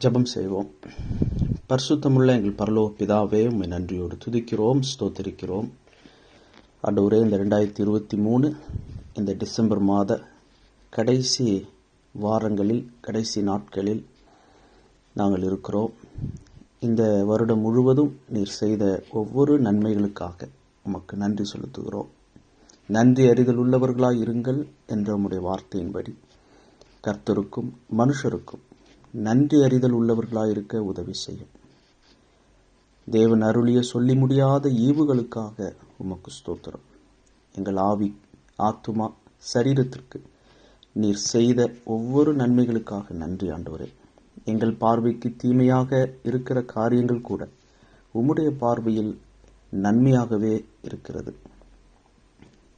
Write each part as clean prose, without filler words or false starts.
ஜெபம் செய்வோம். பரிசுத்தமுள்ள எங்கள் பரலோக பிதாவே, உம்மை நன்றியோடு துதிக்கிறோம், ஸ்தோத்திரிக்கிறோம். ஆண்டவரே, இந்த 2023 இந்த டிசம்பர் மாத கடைசி வாரங்களில், கடைசி நாட்களில் நாங்கள் இருக்கிறோம். இந்த வருடம் முழுவதும் நீர் செய்த ஒவ்வொரு நன்மைகளுக்காக உமக்கு நன்றி செலுத்துகிறோம். நன்றி அறிதல் உள்ளவர்களாய் இருங்கள் என்ற உம்முடைய வார்த்தையின்படி கர்த்தருக்கும் மனுஷருக்கும் நன்றி அறிதல் உள்ளவர்களாயிருக்க உதவி செய்யும். தேவன் அருளிய சொல்லி முடியாத ஈவுகளுக்காக உமக்கு ஸ்தோத்திரம். எங்கள் ஆவி, ஆத்துமா, சரீரத்திற்கு நீர் செய்த ஒவ்வொரு நன்மைகளுக்காக நன்றி ஆண்டவரே. எங்கள் பார்வைக்கு தீமையாக இருக்கிற காரியங்கள் கூட உம்முடைய பார்வையில் நன்மையாகவே இருக்கிறது.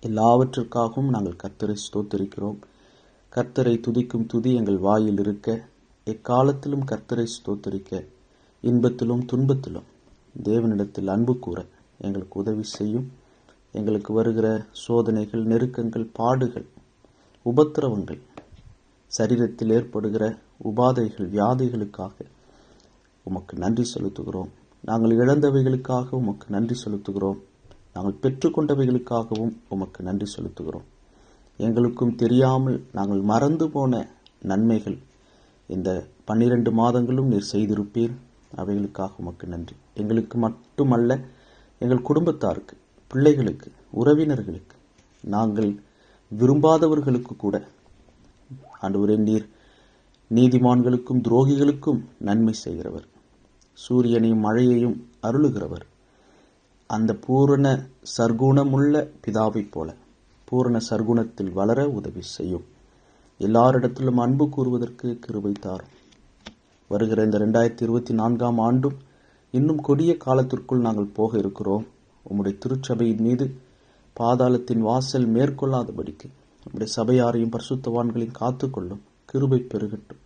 எல்லாவற்றிற்காகவும் நாங்கள் கர்த்தரை ஸ்தோத்திரிக்கிறோம். கர்த்தரை துதிக்கும் துதி எங்கள் வாயில் இருக்க, எக்காலத்திலும் கர்த்தரை ஸ்தோத்திரிக்க, இன்பத்திலும் துன்பத்திலும் தேவனிடத்தில் அன்பு கூற எங்களுக்கு உதவி செய்யும். எங்களுக்கு வருகிற சோதனைகள், நெருக்கங்கள், பாடுகள், உபத்திரவங்கள், சரீரத்தில் ஏற்படுகிற உபாதைகள், வியாதிகளுக்காக உமக்கு நன்றி செலுத்துகிறோம். நாங்கள் இழந்தவைகளுக்காக உமக்கு நன்றி செலுத்துகிறோம். நாங்கள் பெற்றுக்கொண்டவைகளுக்காகவும் உமக்கு நன்றி செலுத்துகிறோம். எங்களுக்கும் தெரியாமல் நாங்கள் மறந்து போன நன்மைகள் இந்த 12 மாதங்களும் நீர் செய்திருப்பீர். அவைகளுக்காக உமக்கு நன்றி. எங்களுக்கு மட்டுமல்ல, எங்கள் குடும்பத்தாருக்கு, பிள்ளைகளுக்கு, உறவினர்களுக்கு, நாங்கள் விரும்பாதவர்களுக்கு கூட ஆண்டவரே, நீர் நீதிமான்களுக்கும் துரோகிகளுக்கும் நன்மை செய்கிறவர், சூரியனையும் மழையையும் அருளுகிறவர். அந்த பூரண சர்க்குணமுள்ள பிதாவைப் போல பூரண சர்க்குணத்தில் வளர உதவி செய்யும். எல்லாரிடத்திலும் அன்பு கூறுவதற்கு கிருபை தாரும். வருகிற இந்த 2024 ஆண்டும் இன்னும் கொடிய காலத்திற்குள் நாங்கள் போக இருக்கிறோம். உம்முடைய திருச்சபையின் மீது பாதாளத்தின் வாசல் மேற்கொள்ளாதபடிக்கு உம்முடைய சபையாரையும் பரிசுத்தவான்களையும் காத்துக்கொள்ளும். கிருபை பெருகட்டும்.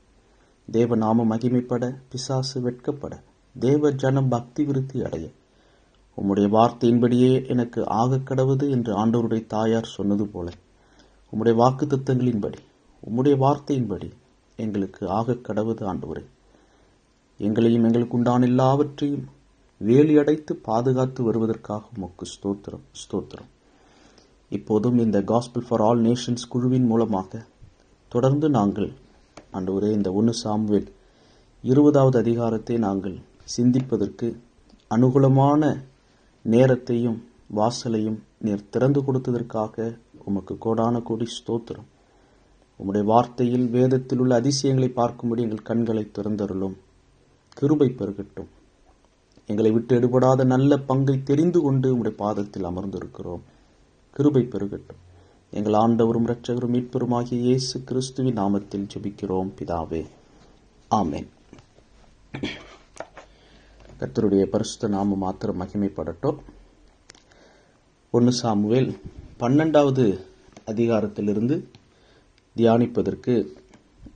தேவ நாம மகிமைப்பட, பிசாசு வெட்கப்பட, தேவ ஜனம் பக்தி விருத்தி அடைய உம்முடைய வார்த்தையின்படியே எனக்கு ஆக கடவுது என்று ஆண்டவருடைய தாயார் சொன்னது போல, உம்முடைய வாக்கு தத்தங்களின்படி, உம்முடைய வார்த்தையின்படி எங்களுக்கு ஆக கடவுது ஆண்டவரே. எங்களையும் எங்களுக்கு உண்டான எல்லாவற்றையும் வேலி அடைத்து பாதுகாத்து வருவதற்காக உமக்கு ஸ்தோத்திரம், ஸ்தோத்திரம். இப்போதும் இந்த காஸ்பல் ஃபார் ஆல் நேஷன்ஸ் குழுவின் மூலமாக தொடர்ந்து நாங்கள் ஆண்டவரே இந்த 1 சாமுவேல் 20வது அதிகாரத்தை நாங்கள் சிந்திப்பதற்கு அனுகூலமான நேரத்தையும் வாசலையும் நீர் திறந்து கொடுத்ததற்காக உமக்கு கோடான கோடி ஸ்தோத்திரம். உம்முடைய வார்த்தையில், வேதத்தில் உள்ள அதிசயங்களை பார்க்கும்படி எங்கள் கண்களை திறந்தருளும். கிருபை பெருகட்டும். எங்களை விட்டு எடுபடாத நல்ல பங்கை தெரிந்து கொண்டு உம்முடைய பாதத்தில் அமர்ந்திருக்கிறோம். கிருபை பெருகட்டும். எங்கள் ஆண்டவரும் இரட்சகரும் மீட்பெருமாகிய இயேசு கிறிஸ்துவின் நாமத்தில் ஜெபிக்கிறோம் பிதாவே, ஆமென். கர்த்தருடைய பரிசுத்த நாமம் மாத்திரம் மகிமைப்படட்டும். 1 சாமுவேல் 12வது அதிகாரத்திலிருந்து தியானிப்பதற்கு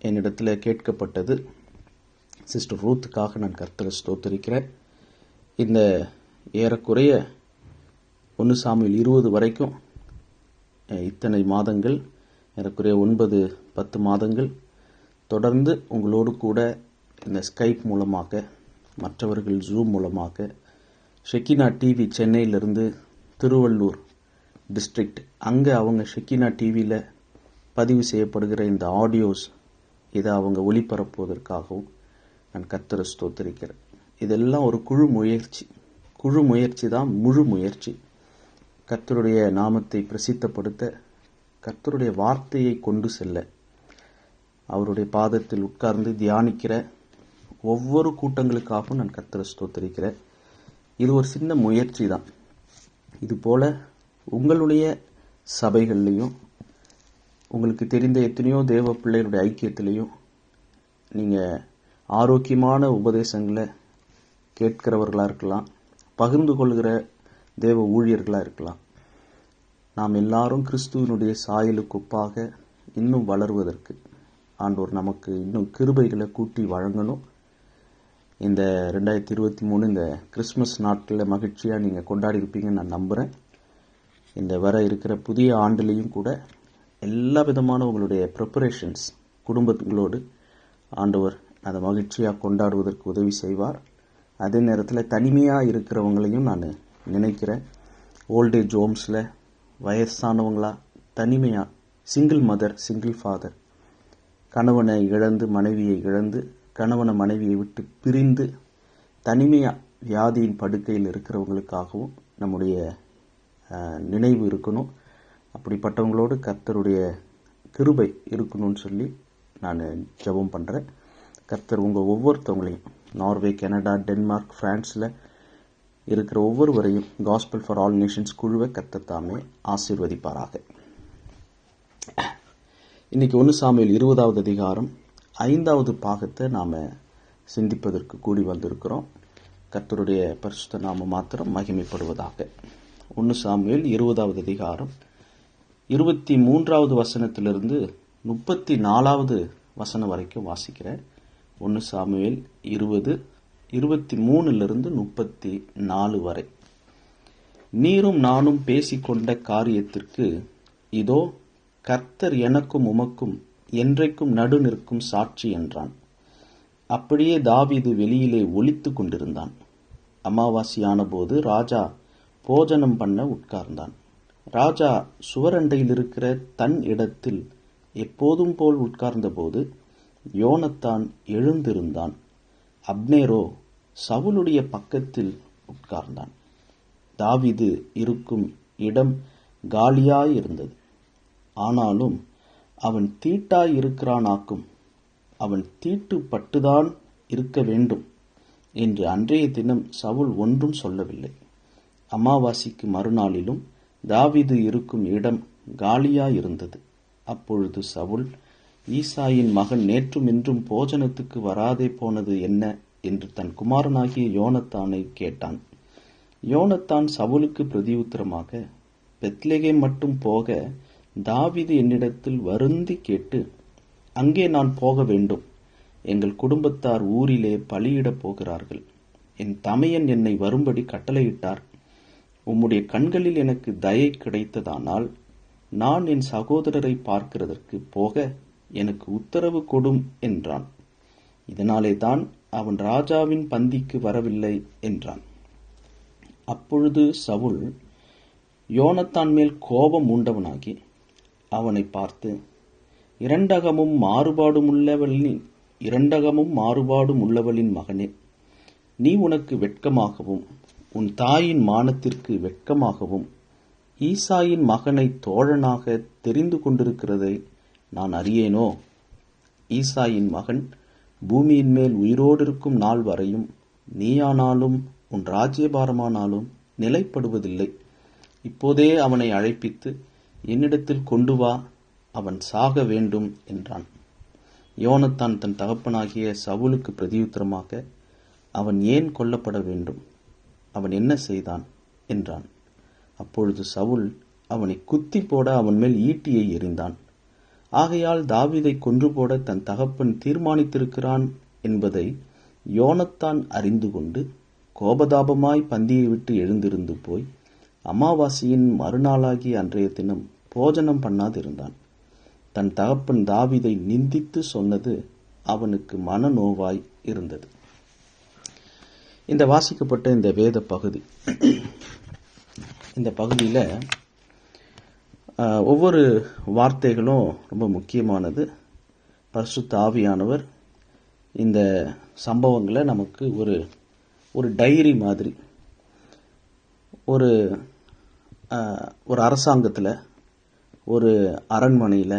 என்னிடத்தில் கேட்கப்பட்டது. சிஸ்டர் ரூத்துக்காக நான் கர்த்தரை ஸ்தோத்திரிக்கிறேன். இந்த ஏறக்குறைய 1 சாமுவேல் 20 வரைக்கும் இத்தனை மாதங்கள், ஏறக்குறைய 9-10 மாதங்கள் தொடர்ந்து உங்களோடு கூட இந்த ஸ்கைப் மூலமாக, மற்றவர்கள் ஜூம் மூலமாக, ஷெக்கினா டிவி சென்னையிலிருந்து திருவள்ளூர் டிஸ்ட்ரிக்ட், அங்கே அவங்க ஷெக்கினா டிவியில் பதிவு செய்யப்படுகிற இந்த ஆடியோஸ் இதை அவங்க ஒளிபரப்புவதற்காகவும் நான் கர்த்தரை ஸ்தோத்திரிக்கிறேன். இதெல்லாம் ஒரு குழு முயற்சி தான், முழு முயற்சி. கர்த்தருடைய நாமத்தை பிரசித்தப்படுத்த, கர்த்தருடைய வார்த்தையை கொண்டு செல்ல, அவருடைய பாதத்தில் உட்கார்ந்து தியானிக்கிற ஒவ்வொரு கூட்டங்களுக்காகவும் நான் கர்த்தரை ஸ்தோத்திரிக்கிறேன். இது ஒரு சின்ன முயற்சி தான். இது போல உங்களுடைய சபைகள்லையும், உங்களுக்கு தெரிந்த எத்தனையோ தேவ பிள்ளைகளுடைய ஐக்கியத்திலையும் நீங்கள் ஆரோக்கியமான உபதேசங்களை கேட்கிறவர்களாக இருக்கலாம், பகிர்ந்து கொள்கிற தேவ ஊழியர்களாக இருக்கலாம். நாம் எல்லாரும் கிறிஸ்துவனுடைய சாயலுக்கு ஒப்பாக இன்னும் வளர்வதற்கு ஆண்டவர் நமக்கு இன்னும் கிருபைகளை கூட்டி வழங்கணும். இந்த 2023 இந்த கிறிஸ்மஸ் நாட்களில் மகிழ்ச்சியாக நீங்கள் கொண்டாடி இருப்பீங்கன்னு நான் நம்புகிறேன். இந்த வர இருக்கிற புதிய ஆண்டுலேயும் கூட எல்லா விதமான உங்களுடைய ப்ரிப்பரேஷன்ஸ் குடும்பங்களோடு ஆண்டவர் அதை மகிழ்ச்சியாக கொண்டாடுவதற்கு உதவி செய்வார். அதே நேரத்தில் தனிமையாக இருக்கிறவங்களையும் நான் நினைக்கிறேன். ஓல்டேஜ் ஹோம்ஸில் வயசானவங்களா தனிமையாக, சிங்கிள் மதர், சிங்கிள் ஃபாதர், கணவனை இழந்து மனைவியை இழந்து, கணவனை மனைவியை விட்டு பிரிந்து தனிமையாக வியாதியின் படுக்கையில் இருக்கிறவங்களுக்காகவும் நம்முடைய நினைவு இருக்கணும். அப்படிப்பட்டவங்களோடு கர்த்தருடைய கிருபை இருக்கணும்னு சொல்லி நான் ஜெபம் பண்ணுறேன். கர்த்தர் உங்கள் ஒவ்வொருத்தவங்களையும், நார்வே, கனடா, டென்மார்க், பிரான்ஸில் இருக்கிற ஒவ்வொருவரையும் காஸ்பல் ஃபார் ஆல் நேஷன்ஸ் குழுவை கர்த்தர் தாமே ஆசீர்வதிப்பாராக. இன்னைக்கு 1 சாமுவேல் 20வது அதிகாரம் 5வது பாகத்தை நாம் சிந்திப்பதற்கு கூடி வந்திருக்கிறோம். கர்த்தருடைய பரிசுத்த நாமம் மாத்திரம் மகிமைப்படுவதாக. 1 சாமுவேல் 20வது அதிகாரம் 23வது வசனத்திலிருந்து 34வது வசனம் வரைக்கும் வாசிக்கிறேன். 1 சாமுவேல் 20, 23 34 வரை. நீரும் நானும் பேசிக்கொண்ட காரியத்திற்கு இதோ கர்த்தர் எனக்கும் உமக்கும் என்றைக்கும் நடு நிற்கும் சாட்சி என்றான். அப்படியே தாவீது வெளியிலே ஒளித்து கொண்டிருந்தான். அமாவாசையான போது ராஜா போஜனம் பண்ண உட்கார்ந்தான். ராஜா சுவரண்டையில் இருக்கிற தன் இடத்தில் எப்போதும் போல் உட்கார்ந்தபோது யோனத்தான் எழுந்திருந்தான். அப்னேரோ சவுலுடைய பக்கத்தில் உட்கார்ந்தான். தாவீது இருக்கும் இடம் காலியாயிருந்தது. ஆனாலும் அவன் தீட்டாயிருக்கிறானாக்கும், அவன் தீட்டு பட்டுதான் இருக்க வேண்டும் என்று அன்றைய தினம் சவுல் ஒன்றும் சொல்லவில்லை. அமாவாசைக்கு மறுநாளிலும் தாவீது இருக்கும் இடம் காலியாயிருந்தது. அப்பொழுது சவுல், ஈசாயின் மகன் நேற்றும் இன்றும் போஜனத்துக்கு வராதே போனது என்ன என்று தன் குமாரனாகிய யோனத்தானை கேட்டான். யோனத்தான் சவுலுக்கு பிரதியுத்தரமாக, பெத்லெகேம் மட்டும் போக தாவீது என்னிடத்தில் வருந்தி கேட்டு, அங்கே நான் போக வேண்டும். எங்கள் குடும்பத்தார் ஊரிலே பலியிடப் போகிறார்கள். என் தமையன் என்னை வரும்படி கட்டளையிட்டார். உம்முடைய கண்களில் எனக்கு தயை கிடைத்ததானால் நான் என் சகோதரரை பார்க்கிறதற்கு போக எனக்கு உத்தரவு கொடும் என்றான். இதனாலே தான் அவன் ராஜாவின் பந்திக்கு வரவில்லை என்றான். அப்பொழுது சவுல் யோனத்தான் மேல் கோபம் உண்டவனாகி அவனை பார்த்து, இரண்டகமும் மாறுபாடும் உள்ளவளின் மகனே, நீ உனக்கு வெட்கமாகவும் உன் தாயின் மானத்திற்கு வெட்கமாகவும் ஈசாயின் மகனை தோழனாக தெரிந்து கொண்டிருக்கிறதை நான் அறியேனோ? ஈசாயின் மகன் பூமியின் மேல் உயிரோடு இருக்கும் நாள் வரையும் நீயானாலும் உன் ராஜ்யபாரமானாலும் நிலைப்படுவதில்லை. இப்போதே அவனை அழைப்பித்து என்னிடத்தில் கொண்டு வா, அவன் சாக வேண்டும் என்றான். யோனத்தான் தன் தகப்பனாகிய சவுலுக்கு பிரதியுத்தரமாக, அவன் ஏன் கொல்லப்பட வேண்டும்? அவன் என்ன செய்தான் என்றான். அப்பொழுது சவுல் அவனை குத்தி போட அவன் மேல் ஈட்டியை எறிந்தான். ஆகையால் தாவீதை கொன்று போட தன் தகப்பன் தீர்மானித்திருக்கிறான் என்பதை யோனத்தான் அறிந்து கொண்டு கோபதாபமாய் பந்தியை விட்டு எழுந்திருந்து போய் அமாவாசையின் மறுநாளாகிய அன்றைய தினம் போஜனம் பண்ணாதிருந்தான். தன் தகப்பன் தாவீதை நிந்தித்து சொன்னது அவனுக்கு மனநோவாய் இருந்தது. இந்த வாசிக்கப்பட்ட இந்த வேத பகுதி, இந்த பகுதியில் ஒவ்வொரு வார்த்தைகளும் ரொம்ப முக்கியமானது. பரிசுத்த ஆவியானவர் இந்த சம்பவங்களை நமக்கு ஒரு டைரி மாதிரி, ஒரு அரசாங்கத்தில், ஒரு அரண்மனையில்,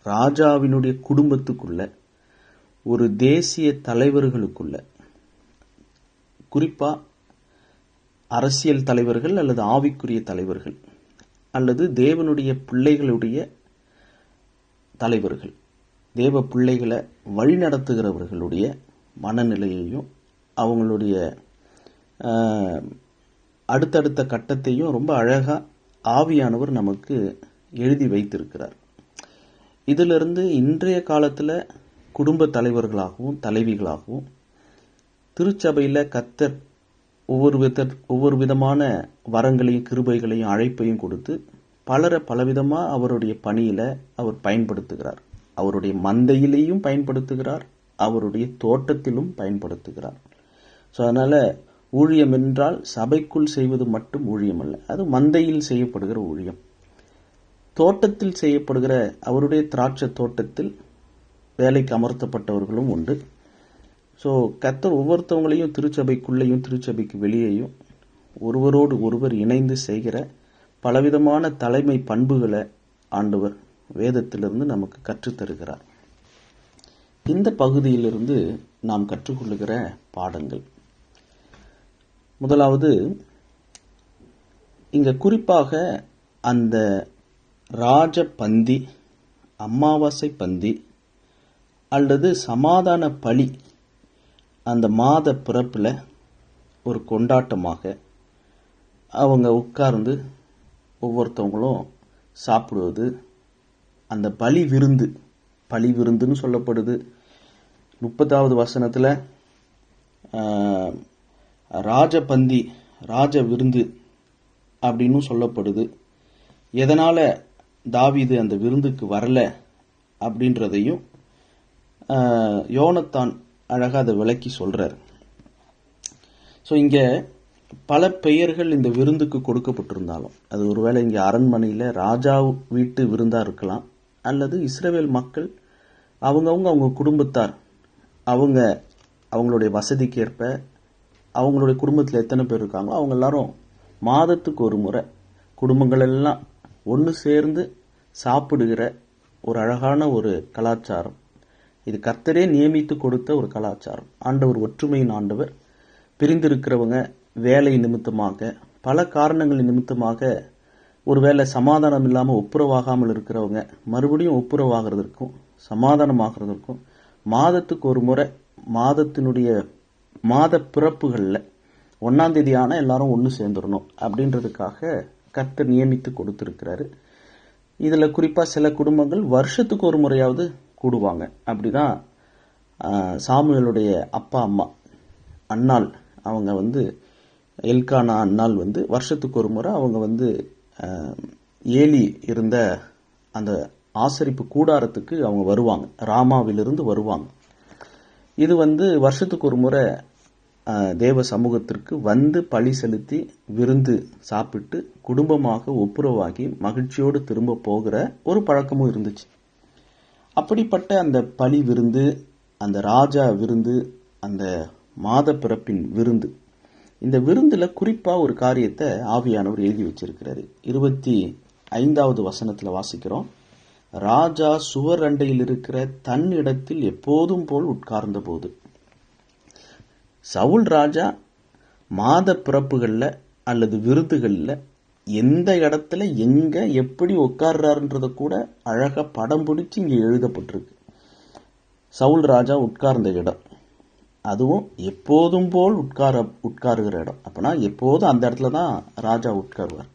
ராஜாவினுடைய குடும்பத்துக்குள்ள, ஒரு தேசிய தலைவர்களுக்குள்ள, குறிப்பாக அரசியல் தலைவர்கள் அல்லது ஆவிக்குரிய தலைவர்கள் அல்லது தேவனுடைய பிள்ளைகளுடைய தலைவர்கள், தேவ பிள்ளைகளை வழிநடத்துகிறவர்களுடைய மனநிலையையும் அவங்களுடைய அடுத்தடுத்த கட்டத்தையும் ரொம்ப அழகாக ஆவியானவர் நமக்கு எழுதி வைத்திருக்கிறார். இதிலிருந்து இன்றைய காலத்தில் குடும்ப தலைவர்களாகவும் தலைவிகளாகவும் திருச்சபையில் கர்த்தர் ஒவ்வொரு விதமான வரங்களையும் கிருபைகளையும் அழைப்பையும் கொடுத்து பலரை பலவிதமாக அவருடைய பணியில் அவர் பயன்படுத்துகிறார். அவருடைய மந்தையிலேயும் பயன்படுத்துகிறார், அவருடைய தோட்டத்திலும் பயன்படுத்துகிறார். ஸோ அதனால் ஊழியம் என்றால் சபைக்குள் செய்வது மட்டும் ஊழியம் அல்ல, அது மந்தையில் செய்யப்படுகிற ஊழியம். தோட்டத்தில் செய்யப்படுகிற அவருடைய திராட்சை தோட்டத்தில் வேலைக்கு அமர்த்தப்பட்டவர்களும் உண்டு. ஸோ கர்த்தர் ஒவ்வொருத்தவங்களையும் திருச்சபைக்குள்ளேயும் திருச்சபைக்கு வெளியேயும் ஒருவரோடு ஒருவர் இணைந்து செய்கிற பலவிதமான தலைமை பண்புகளை ஆண்டவர் வேதத்திலிருந்து நமக்கு கற்றுத்தருகிறார். இந்த பகுதியிலிருந்து நாம் கற்றுக்கொள்ளுகிற பாடங்கள், முதலாவது, இங்க குறிப்பாக அந்த ராஜ பந்தி, அமாவாசை பந்தி அல்லது சமாதான பலி அந்த மாத பிறப்பில் ஒரு கொண்டாட்டமாக அவங்க உட்கார்ந்து ஒவ்வொருத்தவங்களும் சாப்பிடுவது, அந்த பலி விருந்துன்னு சொல்லப்படுது. 30வது வசனத்தில் ராஜபந்தி, ராஜ விருந்து அப்படின்னு சொல்லப்படுது. எதனால் தாவீது அந்த விருந்துக்கு வரல அப்படின்றதையும் யோனத்தான் அழகாக அதை விளக்கி சொல்கிறார். ஸோ இங்கே பல பெயர்கள் இந்த விருந்துக்கு கொடுக்கப்பட்டிருந்தாலும், அது ஒருவேளை இங்கே அரண்மனையில் ராஜா வீட்டு விருந்தாக இருக்கலாம், அல்லது இஸ்ரவேல் மக்கள் அவங்க குடும்பத்தார் அவங்களுடைய வசதிக்கேற்ப அவங்களுடைய குடும்பத்தில் எத்தனை பேர் இருக்காங்களோ அவங்க எல்லாரும் மாதத்துக்கு ஒரு முறை குடும்பங்கள் எல்லாம் ஒன்று சேர்ந்து சாப்பிடுகிற ஒரு அழகான ஒரு கலாச்சாரம். இது கர்த்தரே நியமித்து கொடுத்த ஒரு கலாச்சாரம். ஆண்டவர் ஒற்றுமையின் ஆண்டவர். பிரிந்திருக்கிறவங்க வேலை நிமித்தமாக, பல காரணங்கள் நிமித்தமாக, ஒருவேளை சமாதானம் இல்லாமல் ஒப்புரவாகாமல் இருக்கிறவங்க மறுபடியும் ஒப்புரவாகிறதுக்கும் சமாதானமாகிறதுக்கும் மாதத்துக்கு ஒரு முறை, மாதத்தினுடைய மாத பிறப்புகளில் 1ஆம் தேதி ஆனால் எல்லாரும் ஒன்று சேர்ந்துடணும் அப்படின்றதுக்காக கர்த்தர் நியமித்து கொடுத்துருக்கிறாரு. இதில் குறிப்பாக சில குடும்பங்கள் வருஷத்துக்கு ஒரு முறையாவது கூடுவாங்க. அப்படிதான் சாமுவேலுடைய அப்பா அம்மா அன்னாள், அவங்க எல்கானா அன்னாள் வருஷத்துக்கு ஒரு முறை அவங்க ஏலி இருந்த அந்த ஆசரிப்பு கூடாரத்துக்கு அவங்க வருவாங்க, ராமாவிலிருந்து வருவாங்க. இது வருஷத்துக்கு ஒரு முறை தேவ சமூகத்திற்கு பலி செலுத்தி விருந்து சாப்பிட்டு குடும்பமாக ஒப்புரவாகி மகிழ்ச்சியோடு திரும்ப போகிற ஒரு பழக்கமும் இருந்துச்சு. அப்படிப்பட்ட அந்த பலி விருந்து, அந்த ராஜா விருந்து, அந்த மாத பிறப்பின் விருந்து, இந்த விருந்துல குறிப்பா ஒரு காரியத்தை ஆவியானவர் எழுதி வச்சிருக்கிறாரு. 25வது வசனத்துல வாசிக்கிறோம், ராஜா சுவர் அண்டையில் இருக்கிற தன் இடத்தில் எப்போதும் போல் உட்கார்ந்த போது. சவுல் ராஜா மாத பிறப்புகள்ல அல்லது விருதுகள்ல எந்த இடத்துல எங்க எப்படி உட்கார்றாருன்றத கூட அழகா படம் பிடிச்சு இங்க எழுதப்பட்டிருக்கு. சவுல் ராஜா உட்கார்ந்த இடம், அதுவும் எப்போதும் போல் உட்காருகிற இடம். அப்பனா எப்போதும் அந்த இடத்துல தான் ராஜா உட்காருவார்.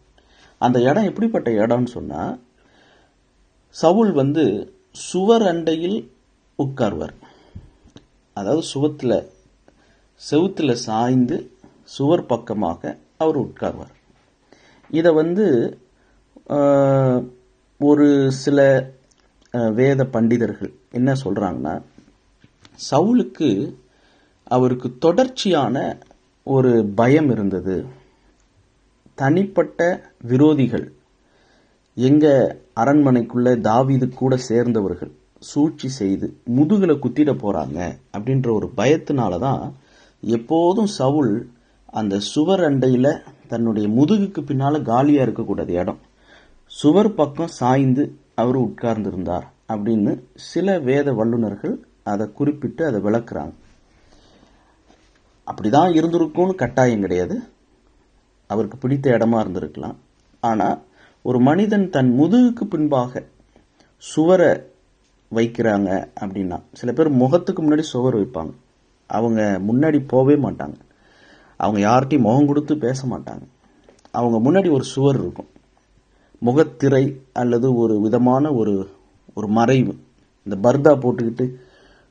அந்த இடம் எப்படிப்பட்ட இடம்னு சொன்னா, சவுல் சுவர் அண்டையில் உட்காருவார். அதாவது செவுத்துல சாய்ந்து சுவர் பக்கமாக அவர் உட்காருவார். இதை ஒரு சில வேத பண்டிதர்கள் என்ன சொல்றாங்கன்னா, சவுலுக்கு அவருக்கு தொடர்ச்சியான ஒரு பயம் இருந்தது. தனிப்பட்ட விரோதிகள், எங்க அரண்மனைக்குள்ள தாவீது கூட சேர்ந்தவர்கள் சூழ்ச்சி செய்து முதுகுல குத்திட போறாங்க அப்படின்ற ஒரு பயத்தினாலதான் எப்போதும் சவுல் அந்த சுவர் அண்டையில தன்னுடைய முதுகுக்கு பின்னால காலியா இருக்கக்கூடாது இடம், சுவர் பக்கம் சாய்ந்து அவர் உட்கார்ந்திருந்தார் அப்படின்னு சில வேத வல்லுநர்கள் அதை குறிப்பிட்டு அதை விளக்குறாங்க. அப்படிதான் இருந்திருக்கும்னு கட்டாயம் கிடையாது, அவருக்கு பிடித்த இடமா இருந்திருக்கலாம். ஆனா ஒரு மனிதன் தன் முதுகுக்கு பின்பாக சுவரை வைக்கிறாங்க அப்படின்னா, சில பேர் முகத்துக்கு முன்னாடி சுவர் வைப்பாங்க, அவங்க முன்னாடி போகவே மாட்டாங்க, அவங்க யார்கிட்டையும் முகம் கொடுத்து பேச மாட்டாங்க, அவங்க முன்னாடி ஒரு சுவர் இருக்கும், முகத்திரை அல்லது ஒரு விதமான ஒரு மறைவு. இந்த பர்தா போட்டுக்கிட்டு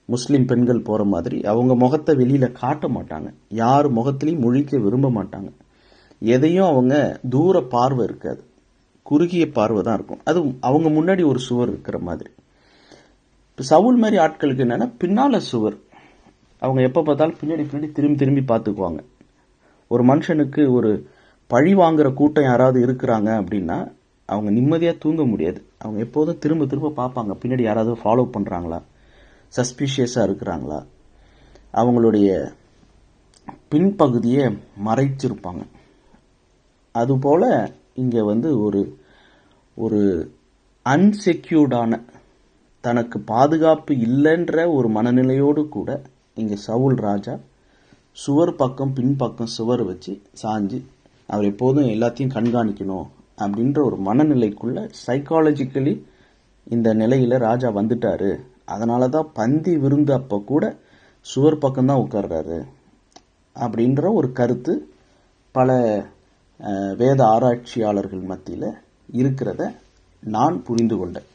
முஸ்லிம் பெண்கள் போற மாதிரி அவங்க முகத்தை வெளியில காட்ட மாட்டாங்க, யார் முகத்திலையும் முழிக்க விரும்ப மாட்டாங்க, எதையும் அவங்க தூர பார்வை இருக்காது, குறுகிய பார்வை தான் இருக்கும். அது அவங்க முன்னாடி ஒரு சுவர் இருக்கிற மாதிரி. இப்போ சவுல் மாதிரி ஆட்களுக்கு என்னன்னா பின்னால சுவர். அவங்க எப்போ பார்த்தாலும் பின்னாடி திரும்பி திரும்பி பார்த்துக்குவாங்க. ஒரு மனுஷனுக்கு ஒரு பழி வாங்குற கூட்டம் யாராவது இருக்கிறாங்க அப்படின்னா அவங்க நிம்மதியாக தூங்க முடியாது. அவங்க எப்போதும் திரும்ப திரும்ப பார்ப்பாங்க, பின்னாடி யாராவது ஃபாலோ பண்ணுறாங்களா, சஸ்பிஷியஸாக இருக்கிறாங்களா, அவங்களுடைய பின்பகுதியை மறைச்சிருப்பாங்க. அதுபோல் இங்கே ஒரு ஒரு அன்செக்யூர்டான, தனக்கு பாதுகாப்பு இல்லைன்ற ஒரு மனநிலையோடு கூட இங்கே சவுல் ராஜா சுவர் பக்கம் பின்பக்கம் சுவர் வச்சு சாஞ்சு அவர் எப்போதும் எல்லாத்தையும் கண்காணிக்கணும் அப்படின்ற ஒரு மனநிலைக்குள்ள சைக்காலஜிக்கலி இந்த நிலையில் ராஜா வந்துட்டாரு. அதனால தான் பந்தி விருந்து அப்போ கூட சுவர் பக்கம்தான் உட்கார்றாரு அப்படின்ற ஒரு கருத்து பல வேத ஆராய்ச்சியாளர்கள் மத்தியில் இருக்கிறத நான் புரிந்து கொண்டேன்.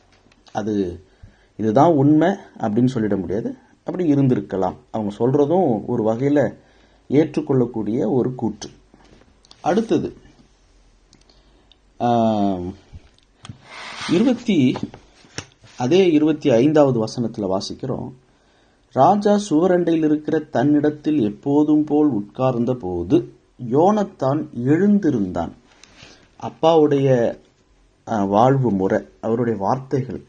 இதுதான் உண்மை அப்படின்னு சொல்லிட முடியாது, அப்படி இருந்திருக்கலாம். அவங்க சொல்றதும் ஒரு வகையில் ஏற்றுக்கொள்ளக்கூடிய ஒரு கூற்று. அடுத்தது 25வது வசனத்தில் வாசிக்கிறோம். ராஜா சுவரண்டையில் இருக்கிற தன்னிடத்தில் எப்போதும் போல் உட்கார்ந்த போது யோனத்தான் எழுந்திருந்தான். அப்பாவுடைய வாழ்வு முறை, அவருடைய வார்த்தைகள்,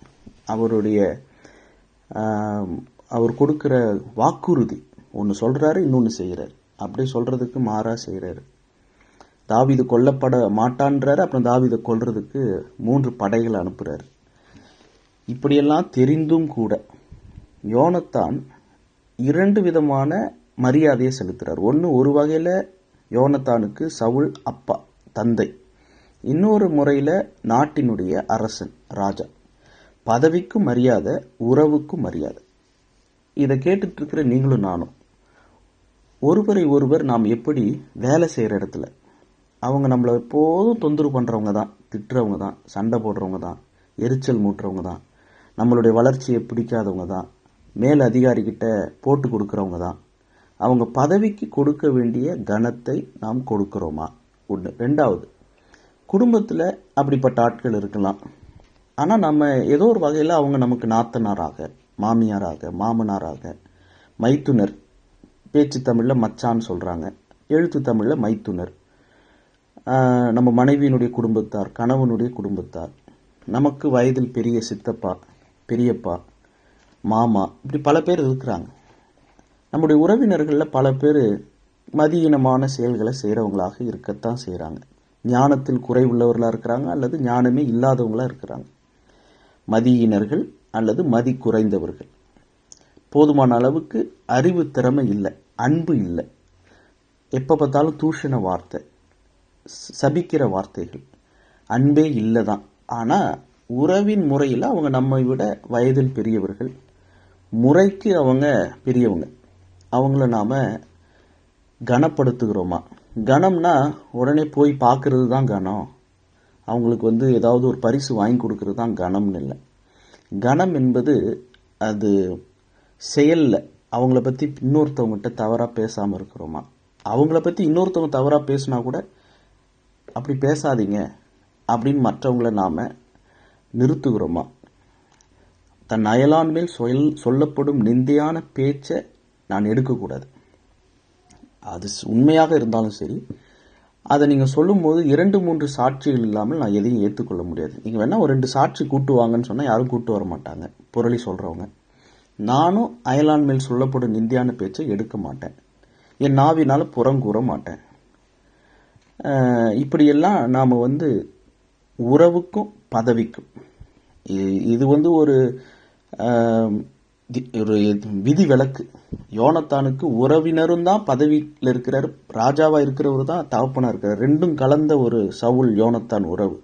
அவர் கொடுக்கிற வாக்குறுதி, ஒன்று சொல்றாரு இன்னொன்று செய்கிறார். அப்படி சொல்றதுக்கு மாறா செய்கிறாரு. தாவீது கொல்லப்பட மாட்டான்றாரு, அப்புறம் தாவீதை கொல்றதுக்கு 3 படைகளை அனுப்புறாரு. இப்படியெல்லாம் தெரிந்தும் கூட யோனத்தான் 2 விதமான மரியாதையை செலுத்துறார். ஒன்று, ஒரு வகையில் யோனத்தானுக்கு சவுல் அப்பா, தந்தை. இன்னொரு முறையில் நாட்டினுடைய அரசன், ராஜா. பதவிக்கும் மரியாதை, உறவுக்கும் மரியாதை. இதை கேட்டுட்டு இருக்கிற நீங்களும் நானும் ஒருவரை ஒருவர் நாம் எப்படி வேலை செய்கிற இடத்துல அவங்க நம்மளை எப்போதும் தொந்தரவு பண்ணுறவங்க தான், திட்டுறவங்க தான், சண்டை போடுறவங்க தான், எரிச்சல் மூட்டுறவங்க தான், நம்மளுடைய வளர்ச்சியை பிடிக்காதவங்க தான், மேல் அதிகாரிகிட்ட போட்டு கொடுக்குறவங்க தான். அவங்க பதவிக்கு கொடுக்க வேண்டிய கனத்தை நாம் கொடுக்கிறோமா? ஒன்று. 2வது, குடும்பத்தில் அப்படிப்பட்ட ஆட்கள் இருக்கலாம். ஆனால் நம்ம ஏதோ ஒரு வகையில் அவங்க நமக்கு நாத்தனாராக, மாமியாராக, மாமனாராக, மைத்துனர், பேச்சு தமிழில் மச்சான்னு சொல்கிறாங்க, எழுத்து தமிழில் மைத்துனர், நம்ம மனைவியினுடைய குடும்பத்தார், கணவனுடைய குடும்பத்தார், நமக்கு வயதில் பெரிய சித்தப்பா, பெரியப்பா, மாமா, இப்படி பல பேர் இருக்கிறாங்க. நம்முடைய உறவினர்களில் பல பேர் மதியீனமான செயல்களை செய்கிறவங்களாக இருக்கத்தான் செய்கிறாங்க. ஞானத்தில் குறைவுள்ளவர்களாக இருக்கிறாங்க, அல்லது ஞானமே இல்லாதவங்களாக இருக்கிறாங்க. மதியினர்கள் அல்லது மதி குறைந்தவர்கள். போதுமான அளவுக்கு அறிவு திறமை இல்லை, அன்பு இல்லை, எப்போ பார்த்தாலும் தூஷண வார்த்தை, சபிக்கிற வார்த்தைகள், அன்பே இல்லை தான். ஆனால் உறவின் முறையில் அவங்க நம்மை விட வயதில் பெரியவர்கள், முறைக்கு அவங்க பெரியவங்க. அவங்கள நாம் கனப்படுத்துகிறோமா? கனம்னா உடனே போய் பார்க்கறது தான் கனம், அவங்களுக்கு ஏதாவது ஒரு பரிசு வாங்கி கொடுக்கறது தான் கனம்னு இல்லை. கனம் என்பது அது செயலில் அவங்கள பற்றி இன்னொருத்தவங்ககிட்ட தவறாக பேசாமல் இருக்கிறோமா? அவங்கள பற்றி இன்னொருத்தவங்க தவறாக பேசினா கூட அப்படி பேசாதீங்க அப்படின்னு மற்றவங்கள நாம் நிறுத்துகிறோமா? தன் அயலான் மேல் சொல்லப்படும் நிந்தையான பேச்சை நான் எடுக்கக்கூடாது. அது உண்மையாக இருந்தாலும் சரி, அதை நீங்கள் சொல்லும்போது 2-3 சாட்சிகள் இல்லாமல் நான் எதையும் ஏற்றுக்கொள்ள முடியாது. நீங்கள் வேணால் ஒரு 2 சாட்சி கூட்டுவாங்கன்னு சொன்னால் யாரும் கூட்டு வர மாட்டாங்க, புரளி சொல்கிறவங்க. நானும் அயலான் மேல் சொல்லப்படும் நிந்தியான பேச்சை எடுக்க மாட்டேன், என் நாவினால் புறங்கூற மாட்டேன். இப்படியெல்லாம் நாம் உறவுக்கும் பதவிக்கும் இது ஒரு ஒரு விதி விலக்கு. யோனத்தானுக்கு உறவினரும் தான் பதவியில் இருக்கிறார், ராஜாவா இருக்கிறவர் தான் தகப்பனா இருக்கிறார். 2ம் கலந்த ஒரு சவுல் யோனத்தான் உறவு.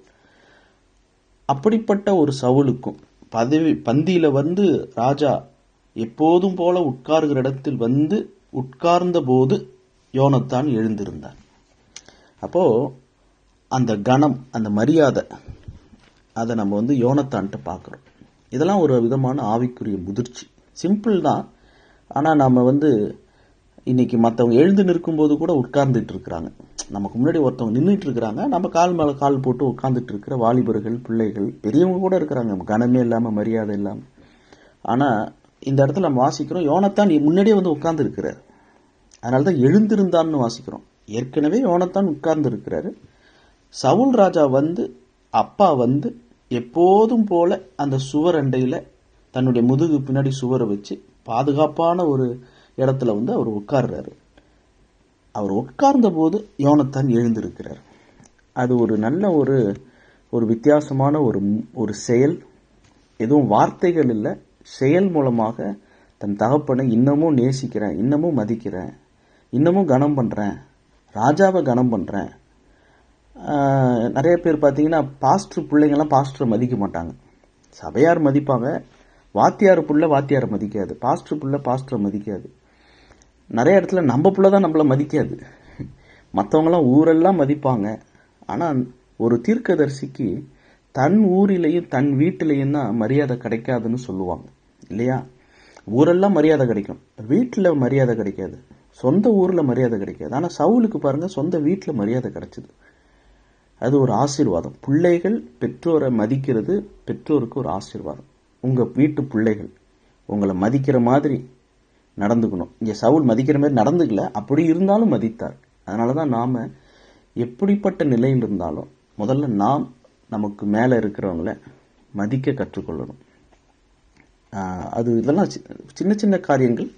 அப்படிப்பட்ட ஒரு சவுலுக்கும் பந்தியில ராஜா எப்போதும் போல உட்கார்கிற இடத்தில் உட்கார்ந்த போது யோனத்தான் எழுந்திருந்தார். அப்போ அந்த கணம், அந்த மரியாதை, அதை நம்ம யோனத்தான்ட்டு பார்க்குறோம். இதெல்லாம் ஒரு விதமான ஆவிக்குரிய முதிர்ச்சி. சிம்பிள் தான். ஆனால் நம்ம இன்னைக்கு மற்றவங்க எழுந்து நிற்கும்போது கூட உட்கார்ந்துட்டு இருக்கிறாங்க. நமக்கு முன்னாடி ஒருத்தவங்க நின்றுட்டு இருக்கிறாங்க, நம்ம கால் மேலே கால் போட்டு உட்கார்ந்துட்டு இருக்கிற வாலிபர்கள், பிள்ளைகள், பெரியவங்க கூட இருக்கிறாங்க. கனமே இல்லாமல், மரியாதை இல்லாமல். ஆனால் இந்த இடத்துல நம்ம வாசிக்கிறோம் யோனத்தான் முன்னாடியே வந்து உட்கார்ந்து இருக்கிறார். அதனால தான் எழுந்திருந்தான்னு வாசிக்கிறோம். ஏற்கனவே யோனத்தான் உட்கார்ந்து இருக்கிறாரு. சவுல் ராஜா வந்து அப்பா வந்து எப்போதும் போல அந்த சுவர் அண்டையில் தன்னுடைய முதுகு பின்னாடி சுவரை வச்சு பாதுகாப்பான ஒரு இடத்துல வந்து அவர் உட்கார்றாரு. அவர் உட்கார்ந்த போது யோனத்தான் எழுந்திருக்கிறார். அது ஒரு நல்ல ஒரு வித்தியாசமான ஒரு செயல். எதுவும் வார்த்தைகள் இல்லை, செயல் மூலமாக தன் தகப்பனை இன்னமும் நேசிக்கிறேன், இன்னமும் மதிக்கிறேன், இன்னமும் கனம் பண்ணுறேன், ராஜாவை கனம் பண்ணுறேன். நிறைய பேர் பார்த்தீங்கன்னா பாஸ்டர் பிள்ளைங்கள்லாம் பாஸ்டரை மதிக்க மாட்டாங்க. சபையார் மதிப்பாங்க, வாத்தியார் புள்ள வாத்தியாரை மதிக்காது, பாஸ்டர் புள்ள பாஸ்டரை மதிக்காது. நிறைய இடத்துல நம்ம புள்ள தான் நம்மளை மதிக்காது. மற்றவங்களாம் ஊரெல்லாம் மதிப்பாங்க. ஆனால் ஒரு தீர்க்கதரிசிக்கு தன் ஊரிலையும் தன் வீட்டிலையும் தான் மரியாதை கிடைக்காதுன்னு சொல்லுவாங்க இல்லையா? ஊரெல்லாம் மரியாதை கிடைக்கும், வீட்டில் மரியாதை கிடைக்காது, சொந்த ஊரில் மரியாதை கிடைக்காது. ஆனால் சவுலுக்கு பாருங்கள், சொந்த வீட்டில் மரியாதை கிடைச்சிது. அது ஒரு ஆசீர்வாதம். பிள்ளைகள் பெற்றோரை மதிக்கிறது பெற்றோருக்கு ஒரு ஆசீர்வாதம். உங்கள் வீட்டு பிள்ளைகள் உங்களை மதிக்கிற மாதிரி நடந்துக்கணும். இங்கே சவுல் மதிக்கிற மாதிரி நடந்துக்கல, அப்படி இருந்தாலும் மதித்தார். அதனால தான் நாம் எப்படிப்பட்ட நிலையில் இருந்தாலும் முதல்ல நாம் நமக்கு மேலே இருக்கிறவங்கள மதிக்க கற்றுக்கொள்ளணும். இதெல்லாம் சின்ன சின்ன காரியங்கள்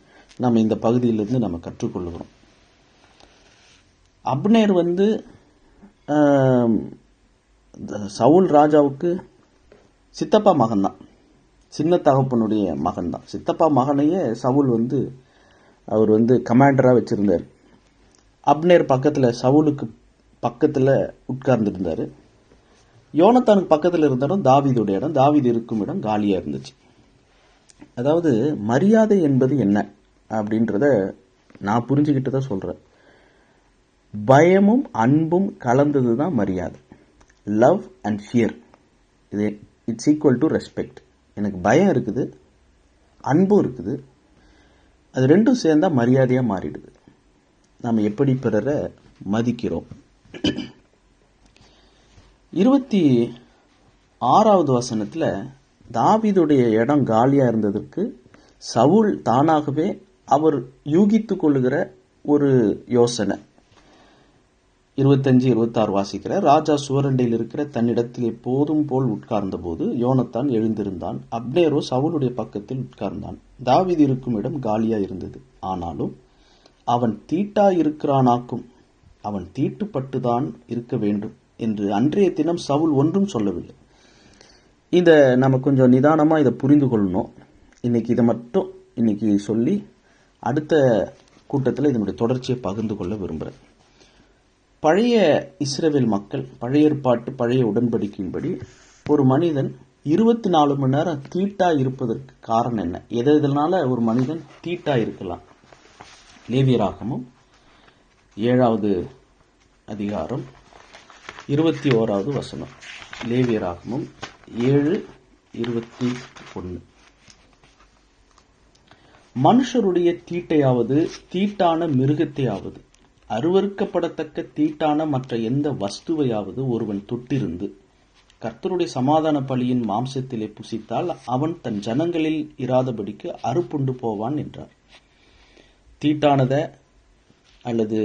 நம்ம இந்த பகுதியிலிருந்து நம்ம கற்றுக்கொள்ளுகிறோம். அப்னேர் வந்து சவுல் ராஜாவுக்கு சித்தப்பா மகன்தான், சின்ன தகப்பனுடைய மகன்தான். சித்தப்பா மகனையே சவுல் வந்து அவர் வந்து கமாண்டராக வச்சுருந்தார். அப்னேர் பக்கத்தில், சவுலுக்கு பக்கத்தில் உட்கார்ந்துருந்தார். யோனத்தானுக்கு பக்கத்தில் இருந்தாலும் தாவீதுடைய இடம், தாவீது இருக்கும் இடம் காலியாக இருந்துச்சு. அதாவது மரியாதை என்பது என்ன அப்படின்றத நான் புரிஞ்சுக்கிட்டு தான் சொல்கிறேன். பயமும் அன்பும் கலந்தது தான் மரியாதை. லவ் அண்ட் ஃபியர், இது இட்ஸ் ஈக்குவல் டு ரெஸ்பெக்ட். எனக்கு பயம் இருக்குது, அன்பும் இருக்குது, அது ரெண்டும் சேர்ந்தால் மரியாதையாக மாறிடுது. நாம் எப்படி பிறரை மதிக்கிறோம். 26வது வசனத்தில் தாவீதுடைய இடம் காலியாக இருந்ததற்கு சவுல் தானாகவே அவர் யூகித்து கொள்ளுகிற ஒரு யோசனை. 25-26 வாசிக்கிற, ராஜா சுவரண்டையில் இருக்கிற தன்னிடத்தில் எப்போதும் போல் உட்கார்ந்த போது யோனத்தான் எழுந்திருந்தான். அப்னேரோ சவுலுடைய பக்கத்தில் உட்கார்ந்தான். தாவீது இருக்கும் இடம் காலியா இருந்தது. ஆனாலும் அவன் தீட்டா இருக்கிறானாக்கும், அவன் தீட்டுப்பட்டுதான் இருக்க வேண்டும் என்று அன்றைய தினம் சவுல் ஒன்றும் சொல்லவில்லை. இதை நம்ம கொஞ்சம் நிதானமாக இதை புரிந்து கொள்ளணும். இன்னைக்கு இதை மட்டும் இன்னைக்கு சொல்லி அடுத்த கூட்டத்தில் இதனுடைய தொடர்ச்சியை பகிர்ந்து கொள்ள விரும்புகிறேன். பழைய இஸ்ரவேல் மக்கள் பழைய ஏற்பாட்டு பழைய உடன்படிக்கையின்படி ஒரு மனிதன் 24 மணி நேரம் தீட்டா இருப்பதற்கு காரணம் என்ன? எதனால ஒரு மனிதன் தீட்டா இருக்கலாம்? லேவியராகமம் 7வது அதிகாரம் 21வது வசனம். லேவியராகமம் 7:21. மனுஷருடைய தீட்டையாவது தீட்டான மிருகத்தையாவது அருவருக்கப்படத்தக்க தீட்டான மற்ற எந்த வஸ்துவையாவது ஒருவன் தொட்டிருந்து கர்த்தருடைய சமாதான பலியின் மாம்சத்திலே புசித்தால் அவன் தன் ஜனங்களில் இராதபடிக்கு அறுப்புண்டு போவான் என்றார். தீட்டானத அல்லது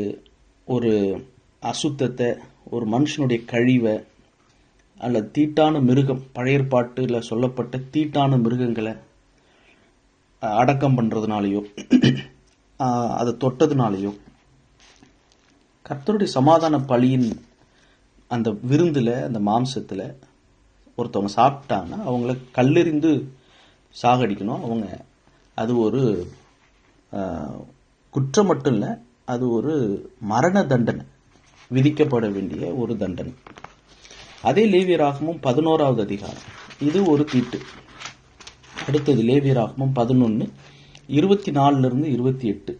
ஒரு அசுத்தத்தை, ஒரு மனுஷனுடைய கழிவை அல்லது தீட்டான மிருகம், பழைய ஏற்பாட்டில் சொல்லப்பட்ட தீட்டான மிருகங்களை அடக்கம் பண்ணுறதுனாலையோ அதை தொட்டதுனாலையோ கர்த்தருடைய சமாதான பலியின் அந்த விருந்தில் அந்த மாம்சத்தில் ஒருத்தவங்க சாப்பிட்டாங்கன்னா அவங்கள கல்லெறிந்து சாகடிக்கணும். அவங்க அது ஒரு குற்றம் மட்டும் இல்லை, அது ஒரு மரண தண்டனை, விதிக்கப்பட வேண்டிய ஒரு தண்டனை. அதே லேவியராகமும் 11வது அதிகாரம், இது ஒரு தீட்டு. அடுத்தது லேவியராகமும் 11:24-28.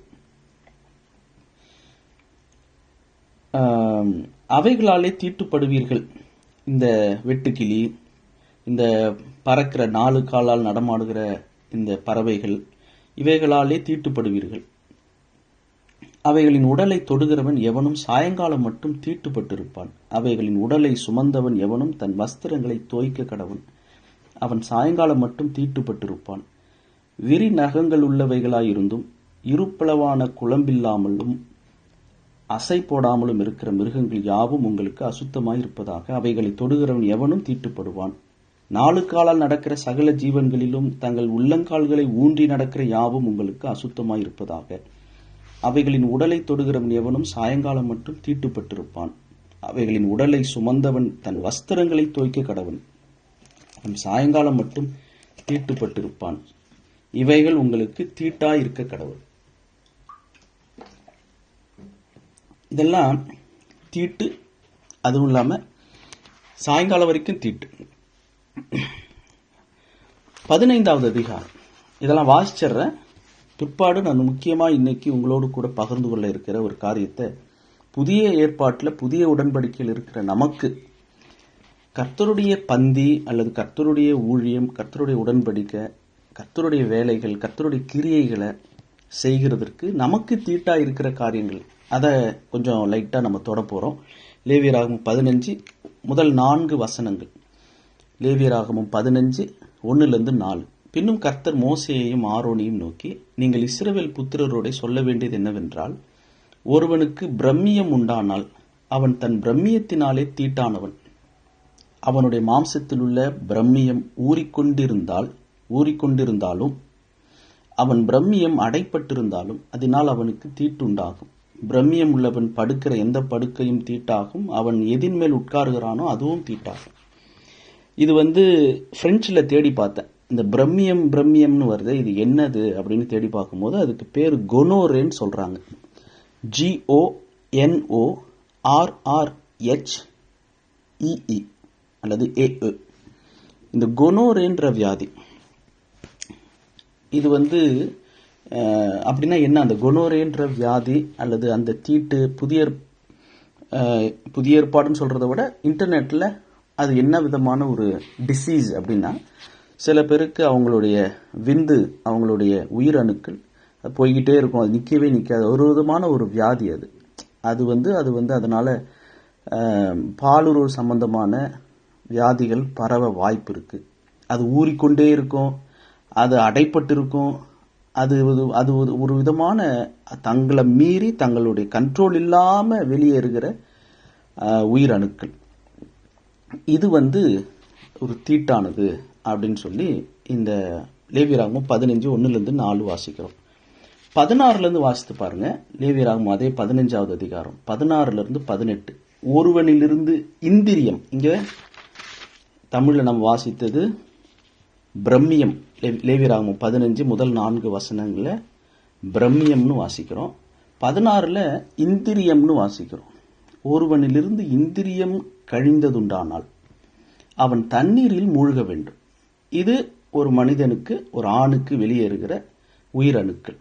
அவைகளாலே தீட்டுப்படுவீர்கள். இந்த வெட்டுக்கிளி, இந்த பறக்கிற 4 காலால் நடமாடுகிற இந்த பறவைகள், இவைகளாலே தீட்டுப்படுவீர்கள். அவைகளின் உடலை தொடுகிறவன் எவனும் சாயங்காலம் மட்டும் தீட்டுப்பட்டிருப்பான். அவைகளின் உடலை சுமந்தவன் எவனும் தன் வஸ்திரங்களை தோய்க்க கடவன். அவன் சாயங்காலம் மட்டும் தீட்டுப்பட்டிருப்பான். விரி நகங்கள் உள்ளவைகளாயிருந்தும் இருப்பளவான குழம்பில்லாமலும் அசை போடாமலும் இருக்கிற மிருகங்கள் யாவும் உங்களுக்கு அசுத்தமாய் இருப்பதாக. அவைகளை தொடுகிறவன் எவனும் தீட்டுப்படுவான். 4 காலால் நடக்கிற சகல ஜீவன்களிலும் தங்கள் உள்ளங்கால்களை ஊன்றி நடக்கிற யாவும் உங்களுக்கு அசுத்தமாய் இருப்பதாக. அவைகளின் உடலை தொடுகிறவன் எவனும் சாயங்காலம் மட்டும் தீட்டுப்பட்டிருப்பான். அவைகளின் உடலை சுமந்தவன் தன் வஸ்திரங்களை தோய்க்க கடவன். அவன் சாயங்காலம் மட்டும் தீட்டுப்பட்டிருப்பான். இவைகள் உங்களுக்கு தீட்டாய் இருக்க கடவுள். இதெல்லாம் தீட்டு, அதுவும் இல்லாம சாயங்காலம் வரைக்கும் தீட்டு. 15வது அதிகாரம் இதெல்லாம் வாசிச்சிடுறேன். பிற்பாடு நான் முக்கியமா இன்னைக்கு உங்களோடு கூட பகிர்ந்து கொள்ள இருக்கிற ஒரு காரியத்தை, புதிய ஏற்பாட்டில் புதிய உடன்படிக்கையில் இருக்கிற நமக்கு கர்த்தருடைய பந்தி அல்லது கர்த்தருடைய ஊழியம், கர்த்தருடைய உடன்படிக்கை, கர்த்தருடைய வேலைகள், கர்த்தருடைய கிரியைகளை செய்கிறதற்கு நமக்கு தீட்டா இருக்கிற காரியங்கள், அதை கொஞ்சம் லைட்டா நம்ம தொட போறோம். லேவியராகமம் 15 முதல் 4 வசனங்கள். லேவியராகமம் 15 1-4. பின்னும் கர்த்தர் மோசேயையும் ஆரோனையும் நோக்கி, நீங்கள் இஸ்ரவேல் புத்திரரோட சொல்ல வேண்டியது என்னவென்றால், ஒருவனுக்கு பிரம்மியம் உண்டானால் அவன் தன் பிரம்மியத்தினாலே தீட்டானவன். அவனுடைய மாம்சத்தில் உள்ள பிரம்மியம் ஊறிக்கொண்டிருந்தாலும் அவன் பிரம்மியம் அடைப்பட்டிருந்தாலும் அதனால் அவனுக்கு தீட்டுண்டாகும். பிரம்மியம் உள்ளவன் படுக்கிற எந்த படுக்கையும் தீட்டாகும். அவன் எதின் மேல் உட்காருகிறானோ அதுவும் தீட்டாகும். இது பிரெஞ்சில் தேடி பார்த்தேன். இந்த பிரம்மியம்னு வருது, இது என்னது அப்படின்னு தேடி பார்க்கும்போது அதுக்கு பேர் கொனோரேன்னு சொல்றாங்க. GONORRHEE அல்லது AE. இந்த கொனோரேன்ற வியாதி, இது அப்படின்னா என்ன? அந்த கொனோரேன்ற வியாதி அல்லது அந்த தீட்டு புதிய ஏற்பாடுன்னு சொல்றதை விட இன்டர்நெட்ல அது என்ன விதமான ஒரு டிசீஸ் அப்படின்னா, சில பேருக்கு அவங்களுடைய விந்து, அவங்களுடைய உயிரணுக்கள் போய்கிட்டே இருக்கும், அது நிற்கவே நிற்காது. ஒரு விதமான ஒரு வியாதி அது. அதனால பாலுறவு சம்பந்தமான வியாதிகள் பரவ வாய்ப்பு இருக்கு. அது ஊறிக்கொண்டே இருக்கும், அது அடைப்பட்டு இருக்கும். அது ஒரு விதமான தங்களை மீறி தங்களுடைய கண்ட்ரோல் இல்லாம வெளியேறுகிற உயிரணுக்கள். இது ஒரு தீட்டானது அப்படின்னு சொல்லி இந்த லேவியராகமம் 15 1-4 வாசிக்கிறோம். 16 வாசித்து பாருங்க. லேவியராகமம் அதே 15வது அதிகாரம் 16-18. ஒருவனிலிருந்து இந்திரியம், இங்க தமிழ்ல நம்ம வாசித்தது பிரம்மியம். லேவியராகமம் 15 முதல் 4 வசனங்கள்ல பிரம்மியம்னு வாசிக்கிறோம். 16ல இந்திரியம்னு வாசிக்கிறோம். ஒருவனிலிருந்து இந்திரியம் கழிந்ததுண்டானால் அவன் தண்ணீரில் மூழ்க வேண்டும். இது ஒரு மனிதனுக்கு, ஒரு ஆணுக்கு வெளியேறுகிற உயிரணுக்கள்.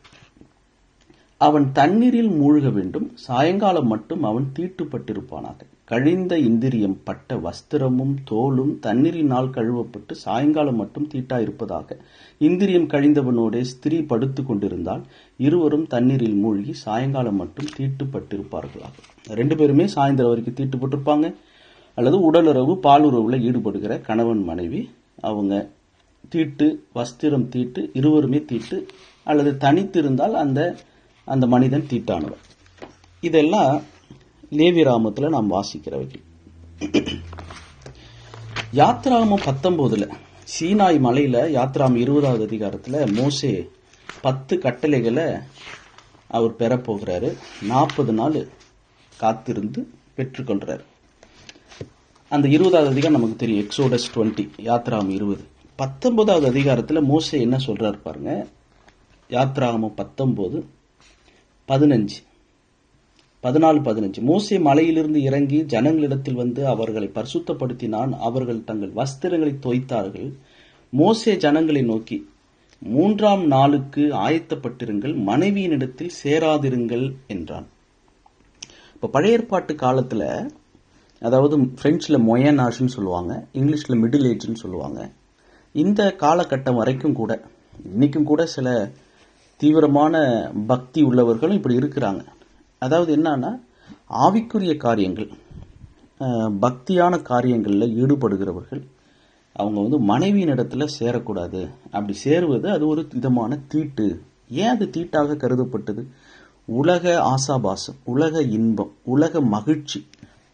அவன் தண்ணீரில் மூழ்க வேண்டும். சாயங்காலம் மட்டும் அவன் தீட்டுப்பட்டிருப்பானாக. கழிந்த இந்திரியம் பட்ட வஸ்திரமும் தோலும் தண்ணீரினால் கழுவப்பட்டு சாயங்காலம் மட்டும் தீட்டா இருப்பதாக. இந்திரியம் கழிந்தவனோட ஸ்திரீ படுத்து கொண்டிருந்தால் இருவரும் தண்ணீரில் மூழ்கி சாயங்காலம் மட்டும் தீட்டுப்பட்டிருப்பார்களாக. 2 பேருமே சாயந்தரம் வரைக்கும் தீட்டுப்பட்டிருப்பாங்க. அல்லது உடலுறவு பாலுறவுல ஈடுபடுகிற கணவன் மனைவி, அவங்க தீட்டு, வஸ்திரம் தீட்டு, இருவருமே தீட்டு. அல்லது தனித்திருந்தால் அந்த மனிதன் தீட்டானவர். இதெல்லாம் லேவியராகமத்துல நாம் வாசிக்கிறவை. யாத்ராகமம் 19 சீனாய் மலையில யாத்ராகமம் 20வது அதிகாரத்துல மோசே 10 கட்டளைகளை அவர் பெறப்போகிறாரு. 40 நாள் காத்திருந்து பெற்றுக்கொள்றாரு. அந்த 20வது அதிகாரம் நமக்கு தெரியும், எக்ஸோடஸ் 20, யாத்ராகமம் 20. 19வது அதிகாரத்துல மோசே என்ன சொல்றாரு பாருங்க. யாத்ராகமம் 14:15. மோசே மலையிலிருந்து இறங்கி ஜனங்களிடத்தில் வந்து அவர்களை பரிசுத்தப்படுத்தினான். அவர்கள் தங்கள் வஸ்திரங்களை தோய்த்தார்கள். மோசே ஜனங்களை நோக்கி, 3ஆம் நாளுக்கு ஆயத்தப்பட்டிருங்கள், மனைவியினிடத்தில் சேராதிருங்கள் என்றான். இப்ப பழைய ஏற்பாட்டு காலத்துல, அதாவது பிரெஞ்சுல மொயனாஷ்னு சொல்லுவாங்க, இங்கிலீஷ்ல மிடில் ஏஜ்னு சொல்லுவாங்க. இந்த காலகட்டம் வரைக்கும் கூட, இன்னைக்கும் கூட சில தீவிரமான பக்தி உள்ளவர்களும் இப்படி இருக்கிறாங்க. அதாவது என்னன்னா, ஆவிக்குரிய காரியங்கள், பக்தியான காரியங்களில் ஈடுபடுகிறவர்கள் அவங்க வந்து மனைவியின் இடத்துல சேரக்கூடாது. அப்படி சேருவது அது ஒரு விதமான தீட்டு. ஏன் அது தீட்டாக கருதப்பட்டது? உலக ஆசாபாசம், உலக இன்பம், உலக மகிழ்ச்சி,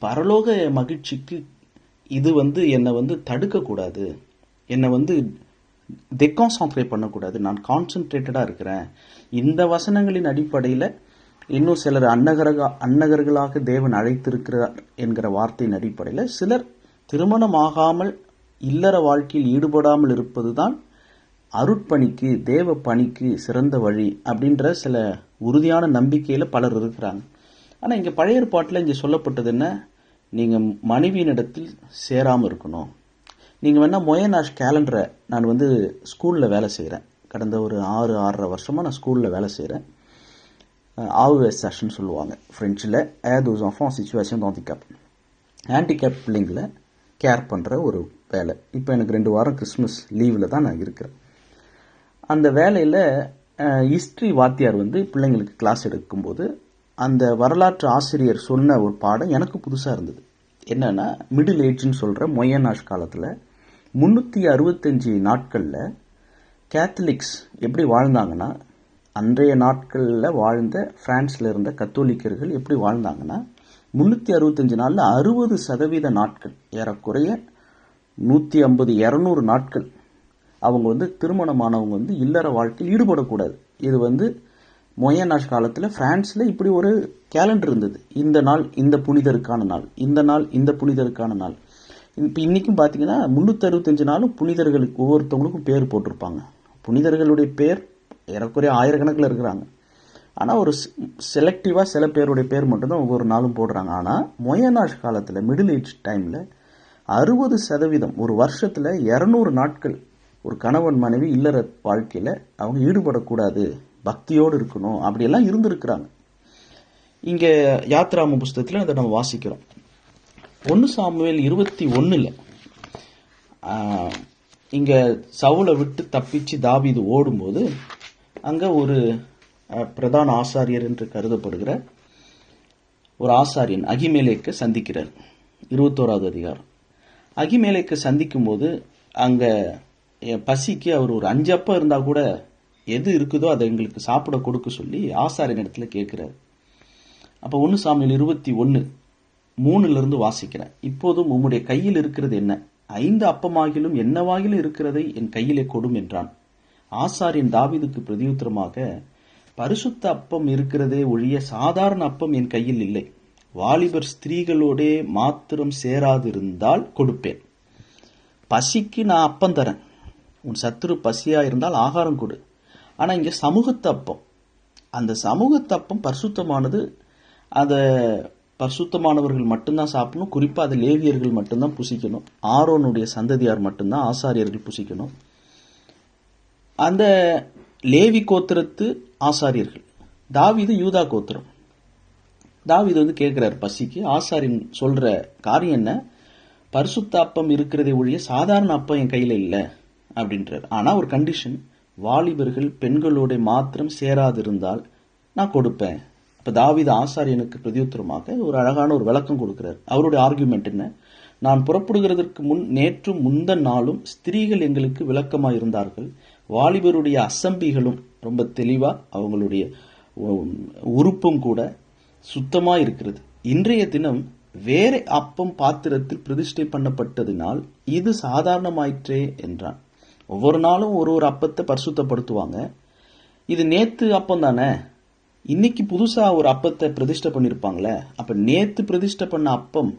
பரலோக மகிழ்ச்சிக்கு இது வந்து என்னை வந்து தடுக்கக்கூடாது, என்னை வந்து டெகான்சன்ட்ரேட் பண்ணக்கூடாது, நான் கான்சென்ட்ரேட்டடாக இருக்கிறேன். இந்த வசனங்களின் அடிப்படையில் இன்னும் சிலர் அன்னகர்களாக தேவன் அழைத்திருக்கிறார் என்கிற வார்த்தையின் அடிப்படையில் சிலர் திருமணமாகாமல் இல்லற வாழ்க்கையில் ஈடுபடாமல் இருப்பது தான் அருட்பணிக்கு, தேவ பணிக்கு சிறந்த வழி அப்படின்ற சில உறுதியான நம்பிக்கையில் பலர் இருக்கிறாங்க. ஆனால் இங்கே பழைய ஏற்பாட்டில் இங்கே சொல்லப்பட்டது என்ன? நீங்கள் மனைவியினிடத்தில் சேராமல் இருக்கணும். நீங்கள் வேணால் மொயனாஷ் கேலண்டரை, நான் வந்து ஸ்கூலில் வேலை செய்கிறேன், கடந்த ஒரு 6-6.5 வருஷமாக நான் ஸ்கூலில் வேலை செய்கிறேன். ஆவ்எஸ்எஸ்ன்னு சொல்லுவாங்க ஃப்ரெஞ்சில், ஏதோஸ் ஆஃபன் சிச்சுவேஷன் ஹேண்டிகேப், ஹேண்டிகேப் பிள்ளைங்களை கேர் பண்ணுற ஒரு வேலை. இப்போ எனக்கு 2 வாரம் கிறிஸ்மஸ் லீவில் தான் நான் இருக்கிறேன். அந்த வேலையில் ஹிஸ்ட்ரி வாத்தியார் வந்து பிள்ளைங்களுக்கு கிளாஸ் எடுக்கும்போது அந்த வரலாற்று ஆசிரியர் சொன்ன ஒரு பாடம் எனக்கு புதுசாக இருந்தது. என்னென்னா, மிடில் ஏஜ்னு சொல்கிற மொயனாஷ் காலத்தில் 365 நாட்களில் கேத்தலிக்ஸ் எப்படி வாழ்ந்தாங்கன்னா, அன்றைய நாட்களில் வாழ்ந்த பிரான்ஸில் இருந்த கத்தோலிக்கர்கள் எப்படி வாழ்ந்தாங்கன்னா, 365 நாளில் 60% நாட்கள், ஏறக்குறைய 150-200 நாட்கள் அவங்க வந்து திருமணமானவங்க வந்து இல்லற வாழ்க்கையில் ஈடுபடக்கூடாது. இது வந்து மொயனாஷ் காலத்தில் பிரான்ஸில் இப்படி ஒரு கேலண்டர் இருந்தது. இந்த நாள் இந்த புனிதருக்கான நாள், இந்த நாள் இந்த புனிதருக்கான நாள். இப்போ இன்றைக்கும் பார்த்தீங்கன்னா 365 நாளும் புனிதர்களுக்கு ஒவ்வொருத்தவங்களுக்கும் பேர் போட்டிருப்பாங்க. புனிதர்களுடைய பேர் ஏறக்குறைய 1000கணக்கில் இருக்கிறாங்க. ஆனால் ஒரு செலக்டிவாக சில பேருடைய பேர் மட்டும்தான் ஒவ்வொரு நாளும் போடுறாங்க. ஆனால் மொயனாஷ் காலத்தில் மிடில் ஏஜ் டைமில் 60%, ஒரு வருஷத்தில் 200 நாட்கள் ஒரு கணவன் மனைவி இல்லற வாழ்க்கையில் அவங்க ஈடுபடக்கூடாது, பக்தியோடு இருக்கணும், அப்படியெல்லாம் இருந்திருக்கிறாங்க. இங்கே யாத்ராம புஸ்தகத்தில் அதை நம்ம வாசிக்கிறோம். 1 சாமுவேல் 21 இங்கே சவுலை விட்டு தப்பிச்சு தாவீது ஓடும்போது அங்கே ஒரு பிரதான ஆசாரியர் என்று கருதப்படுகிற ஒரு ஆசாரியன் அகிமேலேக்கை சந்திக்கிறார். 21வது அதிகாரம். அகிமேலேக்கை சந்திக்கும் போது அங்கே பசிக்கு அவர் ஒரு 5 அப்பம் இருந்தால் கூட எது இருக்குதோ அதை எங்களுக்கு சாப்பிட கொடுக்க சொல்லி ஆசாரியன் இடத்துல கேட்குறாரு. அப்போ 1 சாமுவேல் 21:3 வாசிக்கிறேன். இப்போதும் உம்முடைய கையில் இருக்கிறது என்ன? 5 அப்பமாகிலும் என்னவாகிலும் இருக்கிறதை என் கையிலே கொடும் என்றான். ஆசாரியன் தாவீதுக்கு பிரதியுத்தரமாக, பரிசுத்த அப்பம் இருக்கிறதே ஒழிய சாதாரண அப்பம் என் கையில் இல்லை. வாலிபர் ஸ்திரீகளோடே மாத்திரம் சேராதிருந்தால் கொடுப்பேன். பசிக்கு நான் அப்பம் தரேன், உன் சத்துரு பசியா இருந்தால் ஆகாரம் கொடு. ஆனால் இங்கே சமூகத்து அப்பம், அந்த சமூகத்து அப்பம் பரிசுத்தமானது, அதை பரிசுத்தமானவர்கள் மட்டும்தான் சாப்பிடணும். குறிப்பாக அதை லேவியர்கள் மட்டும்தான் புசிக்கணும். ஆரோனுடைய சந்ததியார் மட்டும்தான் ஆசாரியர்கள் புசிக்கணும். அந்த லேவி கோத்திரத்து ஆசாரியர்கள், தாவீது யூதா கோத்திரம். தாவீது வந்து கேட்குறார் பசிக்கு. ஆசாரியன் சொல்கிற காரியம் என்ன? பரிசுத்த அப்பம் இருக்கிறதே ஒழிய சாதாரண அப்பம் என் கையில் இல்லை அப்படின்றார். ஆனால் ஒரு கண்டிஷன், வாலிபர்கள் பெண்களோட மாத்திரம் சேராதிருந்தால் நான் கொடுப்பேன். இப்போ தாவீது ஆசாரியனுக்கு பிரதியுத்தரமாக ஒரு அழகான ஒரு விளக்கம் கொடுக்கிறார். அவருடைய ஆர்குமெண்ட் என்ன? நான் புறப்படுகிறதற்கு முன் நேற்றும் முந்தன் நாளும் ஸ்திரீகள் எங்களுக்கு விளக்கமாக இருந்தார்கள். வாலிபருடைய அசம்பிகளும் ரொம்ப தெளிவாக, அவங்களுடைய உறுப்பும் கூட சுத்தமாக இருக்கிறது. இன்றைய தினம் வேற அப்பம் பாத்திரத்தில் பிரதிஷ்டை பண்ணப்பட்டதினால் இது சாதாரணமாயிற்றே என்றான். ஒவ்வொரு நாளும் ஒரு ஒரு அப்பத்தை பரிசுத்தப்படுத்துவாங்க. இது நேத்து அப்பம் தானே, இன்னைக்கு புதுசா ஒரு அப்பத்தை பிரதிஷ்டை பண்ணியிருப்பாங்களே, அப்ப நேத்து பிரதிஷ்டை பண்ண அப்பம்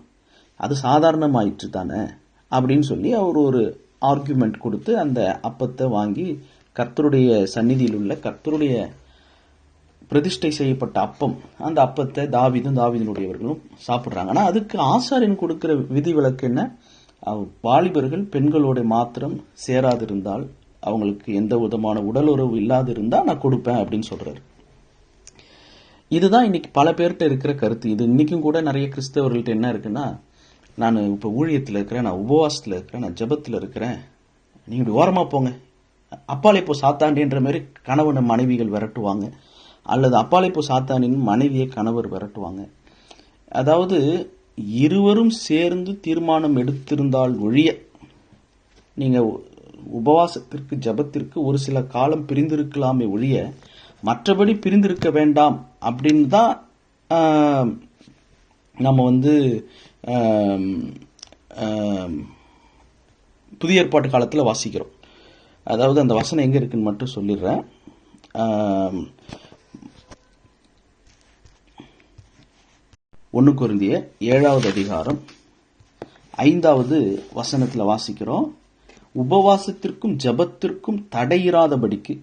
அது சாதாரணமாயிற்று தானே அப்படின்னு சொல்லி அவர் ஒரு ஆர்குமெண்ட் கொடுத்து அந்த அப்பத்தை வாங்கி கர்த்தருடைய சந்நிதியில் உள்ள கர்த்தருடைய பிரதிஷ்டை செய்யப்பட்ட அப்பம், அந்த அப்பத்தை தாவீதினுடையவர்களும் சாப்பிட்றாங்க. ஆனால் அதுக்கு ஆசாரியன் கொடுக்கிற விதி விலக்கு என்ன? வாலிபர்கள் பெண்களோட மாத்திரம் சேராதிருந்தால், அவங்களுக்கு எந்த விதமான உடலுறவு இல்லாதிருந்தால் நான் கொடுப்பேன் அப்படின்னு சொல்றாரு. இதுதான் இன்னைக்கு பல பேர்கிட்ட இருக்கிற கருத்து. இது இன்னைக்கும் கூட நிறைய கிறிஸ்தவர்கள்ட்ட என்ன இருக்குன்னா, நான் இப்போ ஊழியத்தில் இருக்கிறேன், நான் உபவாசத்தில் இருக்கிறேன், நான் ஜெபத்தில் இருக்கிறேன், நீங்கள் இப்படி ஓரமாக போங்க, அப்பாலே போ சாத்தாண்டின்ற மாதிரி கணவனை மனைவிகள் விரட்டுவாங்க, அல்லது அப்பாலே போ சாத்தானின் மனைவியை கணவர் விரட்டுவாங்க. அதாவது இருவரும் சேர்ந்து தீர்மானம் எடுத்திருந்தால் ஒழிய நீங்கள் உபவாசத்திற்கு ஜபத்திற்கு ஒரு சில காலம் பிரிந்திருக்கலாமே ஒழிய மற்றபடி பிரிந்திருக்க வேண்டாம் அப்படின்னு தான் நம்ம புதிய ஏற்பாட்டு காலத்தில் வாசிக்கிறோம். அதாவது அந்த வசனம் எங்கே இருக்குன்னு மட்டும் சொல்லிடுறேன். 1 கொரிந்தியர் 7வது அதிகாரம் 5வது வசனத்தில் வாசிக்கிறோம். உபவாசத்திற்கும் ஜபத்திற்கும் தடையிராதபடிக்கு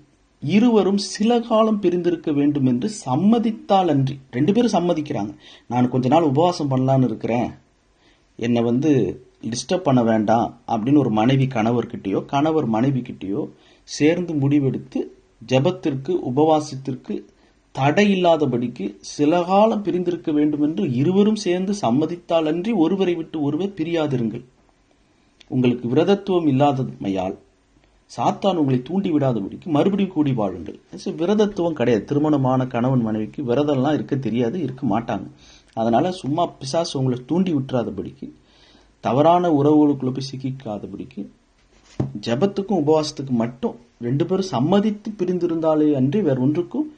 இருவரும் சில காலம் பிரிந்திருக்க வேண்டும் என்று சம்மதித்தால் அன்றி. 2 பேரும் சம்மதிக்கிறாங்க. நான் கொஞ்ச நாள் உபவாசம் பண்ணலான்னு இருக்கிறேன், என்னை டிஸ்டர்ப் பண்ண வேண்டாம் அப்படின்னு ஒரு மனைவி கணவர்கிட்டயோ கணவர் மனைவி கிட்டேயோ சேர்ந்து முடிவெடுத்து ஜபத்திற்கு உபவாசத்திற்கு தடை இல்லாதபடிக்கு சில காலம் பிரிந்திருக்க வேண்டும் என்று இருவரும் சேர்ந்து சம்மதித்தால் அன்றி ஒருவரை விட்டு ஒருவர் பிரியாதிருங்கள். உங்களுக்கு விரதத்துவம் இல்லாதமையால் சாத்தான் உங்களை தூண்டி விடாதபடிக்கு மறுபடியும் கூடி வாழுங்கள். விரதத்துவம் கிடையாது. திருமணமான கணவன் மனைவிக்கு விரதம்லாம் இருக்க தெரியாது, இருக்க மாட்டாங்க. அதனால சும்மா பிசாசு உங்களை தூண்டி விட்டுறாதபடிக்கு, தவறான உறவுகளுக்குள்ள போய் சிக்காதபடிக்கு ஜபத்துக்கும் உபவாசத்துக்கும் மட்டும் 2 பேரும் சம்மதித்து பிரிந்திருந்தாலே அன்றி வேற ஒன்றுக்கும்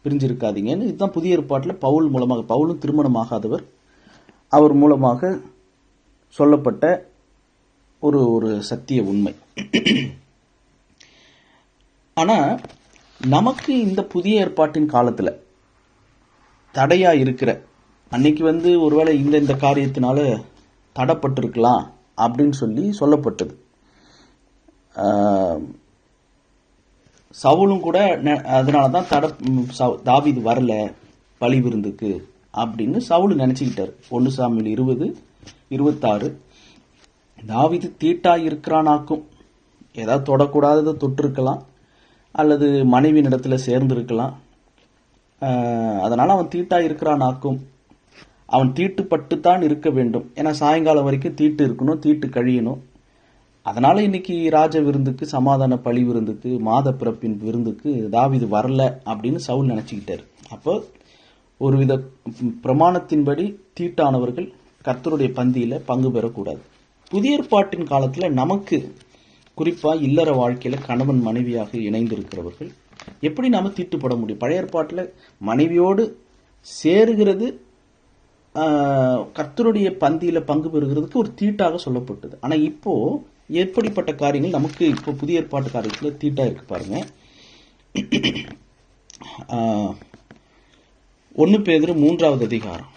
பிரிஞ்சிருக்காதீங்கன்னு. இதுதான் புதிய ஏற்பாட்டில் பவுல் மூலமாக, பவுலும் திருமணமாகாதவர், அவர் மூலமாக சொல்லப்பட்ட ஒரு சத்திய உண்மை. ஆனா நமக்கு இந்த புதிய ஏற்பாட்டின் காலத்துல தடையா இருக்கிற அன்னைக்கு ஒருவேளை இந்த காரியத்தினால தடைப்பட்டிருக்கலாம் அப்படின்னு சொல்லப்பட்டது. சவுலும் கூட அதனாலதான் தாவீது வரல பலி விருந்துக்கு அப்படின்னு சவுல் நினைச்சுக்கிட்டார். 1 சாமுவேல் 20:26 தாவீது தீட்டா இருக்கிறானாக்கும். ஏதாவது தொடக்கூடாததை தொட்டிருக்கலாம், அல்லது மனைவியின் இடத்துல சேர்ந்திருக்கலாம். அதனால அவன் தீட்டா இருக்கிறானாக்கும். அவன் தீட்டுப்பட்டுத்தான் இருக்க வேண்டும். ஏன்னா சாயங்காலம் வரைக்கும் தீட்டு இருக்கணும், தீட்டு கழியணும். அதனால இன்னைக்கு ராஜ விருந்துக்கு, சமாதான பழி விருந்துக்கு, மாத பிறப்பின் விருந்துக்கு தாவீது வரல அப்படின்னு சவுல் நினைச்சுக்கிட்டாரு. அப்போ ஒருவித பிரமாணத்தின்படி தீட்டானவர்கள் கர்த்தருடைய பந்தியில பங்கு பெறக்கூடாது. புதிய ஏற்பாட்டின் காலத்துல நமக்கு குறிப்பா இல்லற வாழ்க்கையில கணவன் மனைவியாக இணைந்திருக்கிறவர்கள் எப்படி நாம தீட்டுப்பட முடியும்? பழைய ஏற்பாட்டுல மனைவியோடு சேருகிறது கர்த்தருடைய பந்தியில பங்கு பெறுகிறதுக்கு ஒரு தீட்டாக சொல்லப்பட்டது. ஆனா இப்போ எப்படிப்பட்ட காரியங்கள் நமக்கு இப்போ புதிய ஏற்பாட்டு காரியத்துல தீட்டா இருக்கு பாருங்க. 1 பேதுரு 3வது அதிகாரம்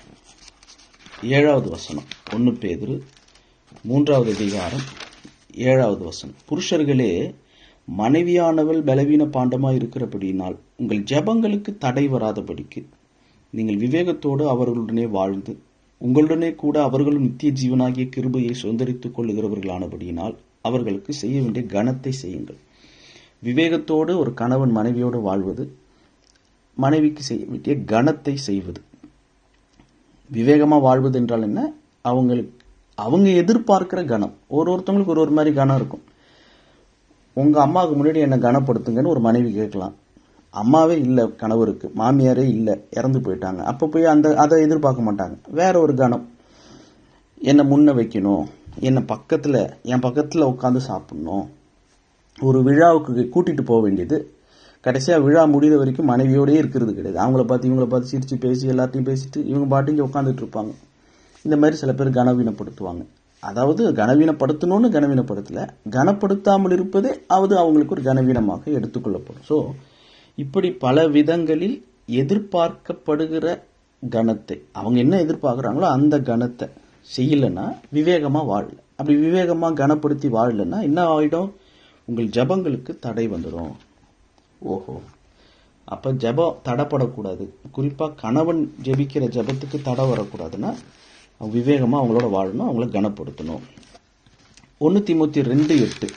7வது வசனம். 1 பேதுரு 3வது அதிகாரம் 7வது வசனம். புருஷர்களே, மனைவியானவள் பலவீன பாண்டமாய் இருக்கிறபடியினால் உங்கள் ஜெபங்களுக்கு தடை வராதபடிக்கு நீங்கள் விவேகத்தோடு அவர்களுடனே வாழ்ந்து உங்களுடனே கூட அவர்களும் நித்திய ஜீவனாகிய கிருபையை சுதந்தரித்துக் கொள்ளுகிறவர்களானபடியினால் அவர்களுக்கு செய்ய வேண்டிய கனத்தை செய்யுங்கள். விவேகத்தோடு ஒரு கணவன் மனைவியோடு வாழ்வது, மனைவிக்கு செய்ய வேண்டிய கனத்தை செய்வது. விவேகமா வாழ்வது என்றால் என்ன? அவங்க எதிர்பார்க்கிற கனம். ஒருத்தவங்களுக்கு ஒரு மாதிரி கனம் இருக்கும். உங்க அம்மாவுக்கு முன்னாடி என்ன கனப்படுத்துங்கன்னு ஒரு மனைவி கேட்கலாம். அம்மாவே இல்லை கணவருக்கு, மாமியாரே இல்லை, இறந்து போயிட்டாங்க. அப்போ போய் அதை எதிர்பார்க்க மாட்டாங்க. வேற ஒரு கணம், என்னை முன்ன வைக்கணும், என் பக்கத்தில் உட்காந்து சாப்பிடணும். ஒரு விழாவுக்கு கூட்டிட்டு போக வேண்டியது, கடைசியாக விழா முடிகிற வரைக்கும் மனைவியோடயே இருக்கிறது கிடையாது. அவங்கள பார்த்து இவங்கள பார்த்து சிரித்து பேசி எல்லாத்தையும் பேசிட்டு இவங்க பாட்டிங்க உட்காந்துட்டு இருப்பாங்க. இந்த மாதிரி சில பேர் கனவீனப்படுத்துவாங்க. அதாவது கனவீனப்படுத்தணும்னு கனவீனப்படுத்தல, கனப்படுத்தாமல் இருப்பதே அவங்களுக்கு ஒரு கனவீனமாக எடுத்துக்கொள்ளப்படும். ஸோ இப்படி பல விதங்களில் எதிர்பார்க்கப்படுகிற கனத்தை, அவங்க என்ன எதிர்பார்க்குறாங்களோ அந்த கனத்தை செய்யலைன்னா விவேகமா வாழல. அப்படி விவேகமா கனப்படுத்தி வாழலைன்னா என்ன ஆயிடும்? உங்கள் ஜபங்களுக்கு தடை வந்துடும். ஓஹோ, அப்ப ஜபம் தடைப்படக்கூடாது. குறிப்பா கணவன் ஜெபிக்கிற ஜபத்துக்கு தடை வரக்கூடாதுன்னா விவேகமா அவங்களோட வாழணும், அவங்கள கனப்படுத்தணும். 1 தீமோத்தேயு 2:8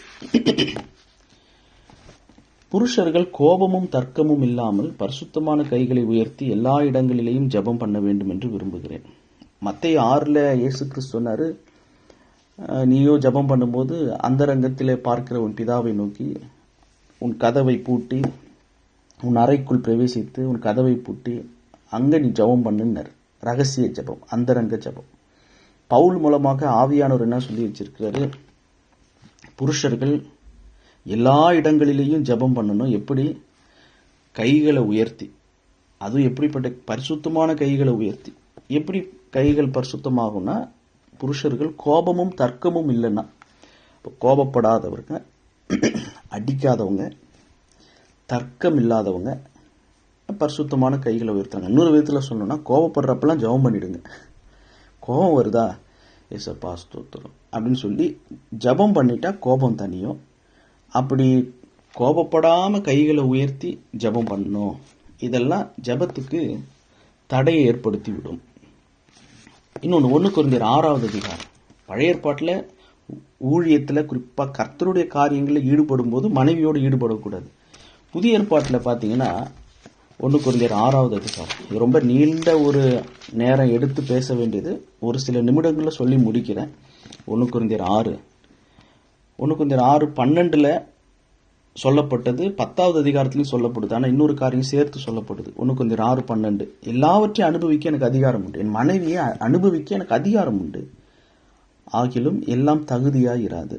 புருஷர்கள் கோபமும் தர்க்கமும் இல்லாமல் பரிசுத்தமான கைகளை உயர்த்தி எல்லா இடங்களிலேயும் ஜெபம் பண்ண வேண்டும் என்று விரும்புகிறேன். மத்தேயு 6 இயேசு கிறிஸ்து சொன்னாரு, நீயோ ஜெபம் பண்ணும்போது அந்தரங்கத்திலே பார்க்கிற உன் பிதாவை நோக்கி உன் கதவை பூட்டி, உன் அறைக்குள் பிரவேசித்து உன் கதவை பூட்டி அங்க நீ ஜெபம் பண்ணுன்னார். ரகசிய ஜெபம், அந்தரங்க ஜெபம். பவுல் மூலமாக ஆவியானவர் என்ன சொல்லி வச்சிருக்கிறாரு? புருஷர்கள் எல்லா இடங்களிலேயும் ஜெபம் பண்ணணும். எப்படி? கைகளை உயர்த்தி. அதுவும் எப்படிப்பட்ட பரிசுத்தமான கைகளை உயர்த்தி. எப்படி கைகள் பரிசுத்தமாகும்னா, புருஷர்கள் கோபமும் தர்க்கமும் இல்லைன்னா, கோபப்படாதவங்க, அடிக்காதவங்க, தர்க்கம் இல்லாதவங்க பரிசுத்தமான கைகளை உயர்த்துறாங்க. இன்னொரு விதத்தில் சொல்லணும்னா, கோபப்படுறப்பெல்லாம் ஜெபம் பண்ணிடுங்க. கோபம் வருதா, ஏசப்பா ஸ்தோத்திரம் அப்படின்னு சொல்லி ஜெபம் பண்ணிட்டா கோபம் தனியும். அப்படி கோபப்படாம கைகளை உயர்த்தி ஜெபம் பண்ணணும். இதெல்லாம் ஜெபத்துக்கு தடையை ஏற்படுத்தி விடும். இன்னொன்று 1 கொரிந்தியர் 6வது அதிகாரம். பழைய ஏற்பாட்டில் ஊழியத்தில் குறிப்பாக கர்த்தருடைய காரியங்களில் ஈடுபடும் போது மனைவியோடு ஈடுபடக்கூடாது. புதிய ஏற்பாட்டில் பார்த்தீங்கன்னா 1 கொரிந்தியர் 6வது அதிகாரம். இது ரொம்ப நீண்ட ஒரு நேரம் எடுத்து பேச வேண்டியது. ஒரு சில நிமிடங்களில் சொல்லி முடிக்கிறேன். 1 கொரிந்தியர் 6:12 சொல்லப்பட்டது 10வது அதிகாரத்திலையும் சொல்லப்படுது. ஆனால் இன்னொரு காரியம் சேர்த்து சொல்லப்படுது. 1 கொரிந்தியர் 6:12 எல்லாவற்றையும் அனுபவிக்க எனக்கு அதிகாரம் உண்டு, என் மனைவியை அனுபவிக்க எனக்கு அதிகாரம் உண்டு, ஆகிலும் எல்லாம் தகுதியாய் இராது.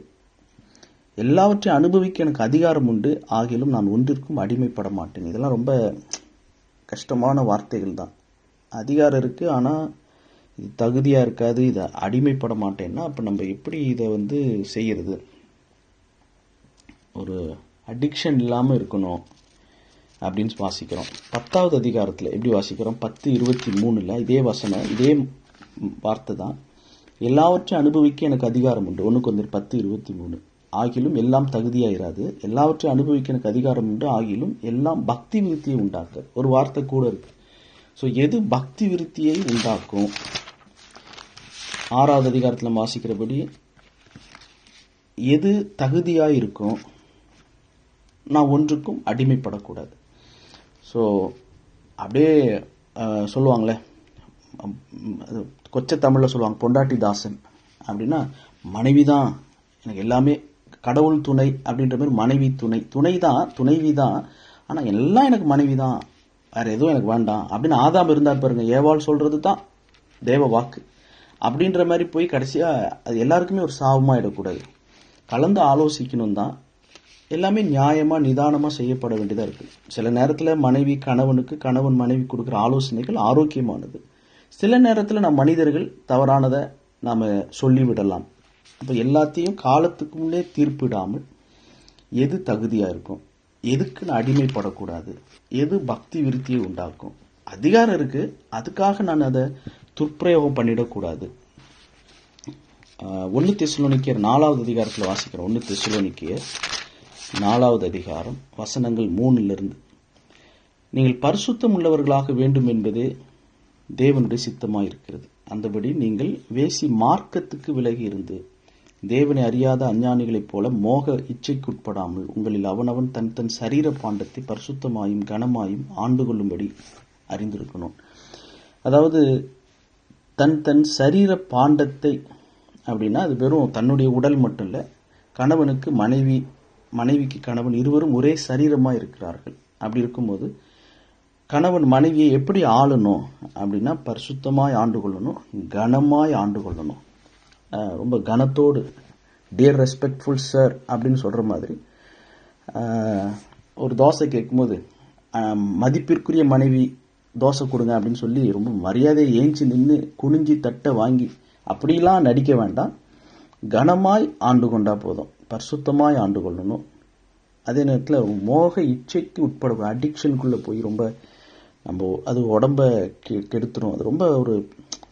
எல்லாவற்றையும் அனுபவிக்க எனக்கு அதிகாரம் உண்டு, ஆகிலும் நான் ஒன்றிற்கும் அடிமைப்பட மாட்டேன். இதெல்லாம் ரொம்ப கஷ்டமான வார்த்தைகள் தான். அதிகாரம் இருக்கு, ஆனால் இது தகுதியா இருக்காது, இதை அடிமைப்பட மாட்டேன்னா அப்போ நம்ம எப்படி இதை செய்யறது? ஒரு அடிக்ஷன் இல்லாமல் இருக்கணும் அப்படின்னு வாசிக்கிறோம். 10வது அதிகாரத்தில் எப்படி வாசிக்கிறோம்? 10:23 இதே வசனம், இதே வார்த்தை தான். எல்லாவற்றையும் அனுபவிக்க எனக்கு அதிகாரம் உண்டு. 1 கொரிந்தியர் 10:23 ஆகிலும் எல்லாம் தகுதியாயிராது. எல்லாவற்றையும் அனுபவிக்க எனக்கு அதிகாரம் உண்டு, ஆகிலும் எல்லாம் பக்தி விருத்தியை உண்டாக்க. ஒரு வார்த்தை கூட இருக்கு. ஸோ எது பக்தி விருத்தியை உண்டாக்கும்? 6வது அதிகாரத்தில் வாசிக்கிறபடி எது தகுதியாக இருக்கும்? நான் ஒன்றுக்கும் அடிமைப்படக்கூடாது. ஸோ அப்படியே சொல்லுவாங்களே, கொச்சை தமிழில் சொல்லுவாங்க, பொண்டாட்டி தாசன் அப்படின்னா மனைவி தான் எனக்கு எல்லாமே, கடவுள் துணை அப்படின்ற மாதிரி மனைவி துணை தான், துணைவி தான், ஆனால் எல்லாம் எனக்கு மனைவி தான், வேற எதுவும் எனக்கு வேண்டாம் அப்படின்னு ஆதாம் இருந்தார் பாருங்க. ஏவாள் சொல்றது தான் தேவ வாக்கு அப்படின்ற மாதிரி போய் கடைசியாக அது எல்லாருக்குமே ஒரு சாபமாயிடக்கூடாது. கலந்து ஆலோசிக்கணும் தான். எல்லாமே நியாயமாக நிதானமாக செய்யப்பட வேண்டியதாக இருக்குது. சில நேரத்தில் மனைவி கணவனுக்கு, கணவன் மனைவி கொடுக்குற ஆலோசனைகள் ஆரோக்கியமானது. சில நேரத்தில் நாம் மனிதர்கள் தவறானதை நாம் சொல்லிவிடலாம். இப்போ எல்லாத்தையும் காலத்துக்கு முன்னே தீர்ப்பிடாமல் எது தகுதியாக இருக்கும், எதுக்கு நான் அடிமைப்படக்கூடாது, எது பக்தி விருத்தியை உண்டாக்கும், அதிகாரம் இருக்குது, அதுக்காக நான் அதை துர்ப்பிரயோகம் பண்ணிடக்கூடாது. 1 தெசலோனிக்கேயர் 4வது அதிகாரத்தில் வாசிக்கிறோம். 1 தெசலோனிக்கேயர் 4வது அதிகாரம் வசனங்கள் 3 நீங்கள் பரிசுத்தம் உள்ளவர்களாக வேண்டும் என்பதே தேவனுடைய சித்தமாக இருக்கிறது. அந்தபடி நீங்கள் வேசி மார்க்கத்துக்கு விலகி இருந்து தேவனை அறியாத அஞ்ஞானிகளைப் போல மோக இச்சைக்குட்படாமல் உங்களில் அவனவன் தன் தன் சரீர பாண்டத்தை பரிசுத்தமாயும் கனமாயும் ஆண்டு கொள்ளும்படி அறிந்திருக்கணும். அதாவது தன் தன் சரீர பாண்டத்தை அப்படின்னா அது வெறும் தன்னுடைய உடல் மட்டும் இல்லை. கணவனுக்கு மனைவி, மனைவிக்கு கணவன், இருவரும் ஒரே சரீரமாக இருக்கிறார்கள். அப்படி இருக்கும்போது கணவன் மனைவியை எப்படி ஆளணும் அப்படின்னா பரிசுத்தமாய் ஆண்டு கொள்ளணும், கனமாய் ஆண்டு கொள்ளணும். ரொம்ப கனத்தோடு, டியர் ரெஸ்பெக்ட்ஃபுல் சார் அப்படின்னு சொல்கிற மாதிரி. ஒரு தோசை கேட்கும்போது மதிப்பிற்குரிய மனைவி தோசை கொடுங்க அப்படின்னு சொல்லி ரொம்ப மரியாதையை ஏஞ்சி நின்று குனிஞ்சி தட்டை வாங்கி அப்படிலாம் நடிக்க வேண்டாம். கனமாய் ஆண்டு கொண்டா போதும், பரிசுத்தமாய் ஆண்டு கொள்ளணும். அதே நேரத்தில் மோக இச்சைக்கு உட்பட அடிக்ஷனுக்குள்ளே போய் ரொம்ப நம்ம அது உடம்ப கெடுத்துரும். அது ரொம்ப ஒரு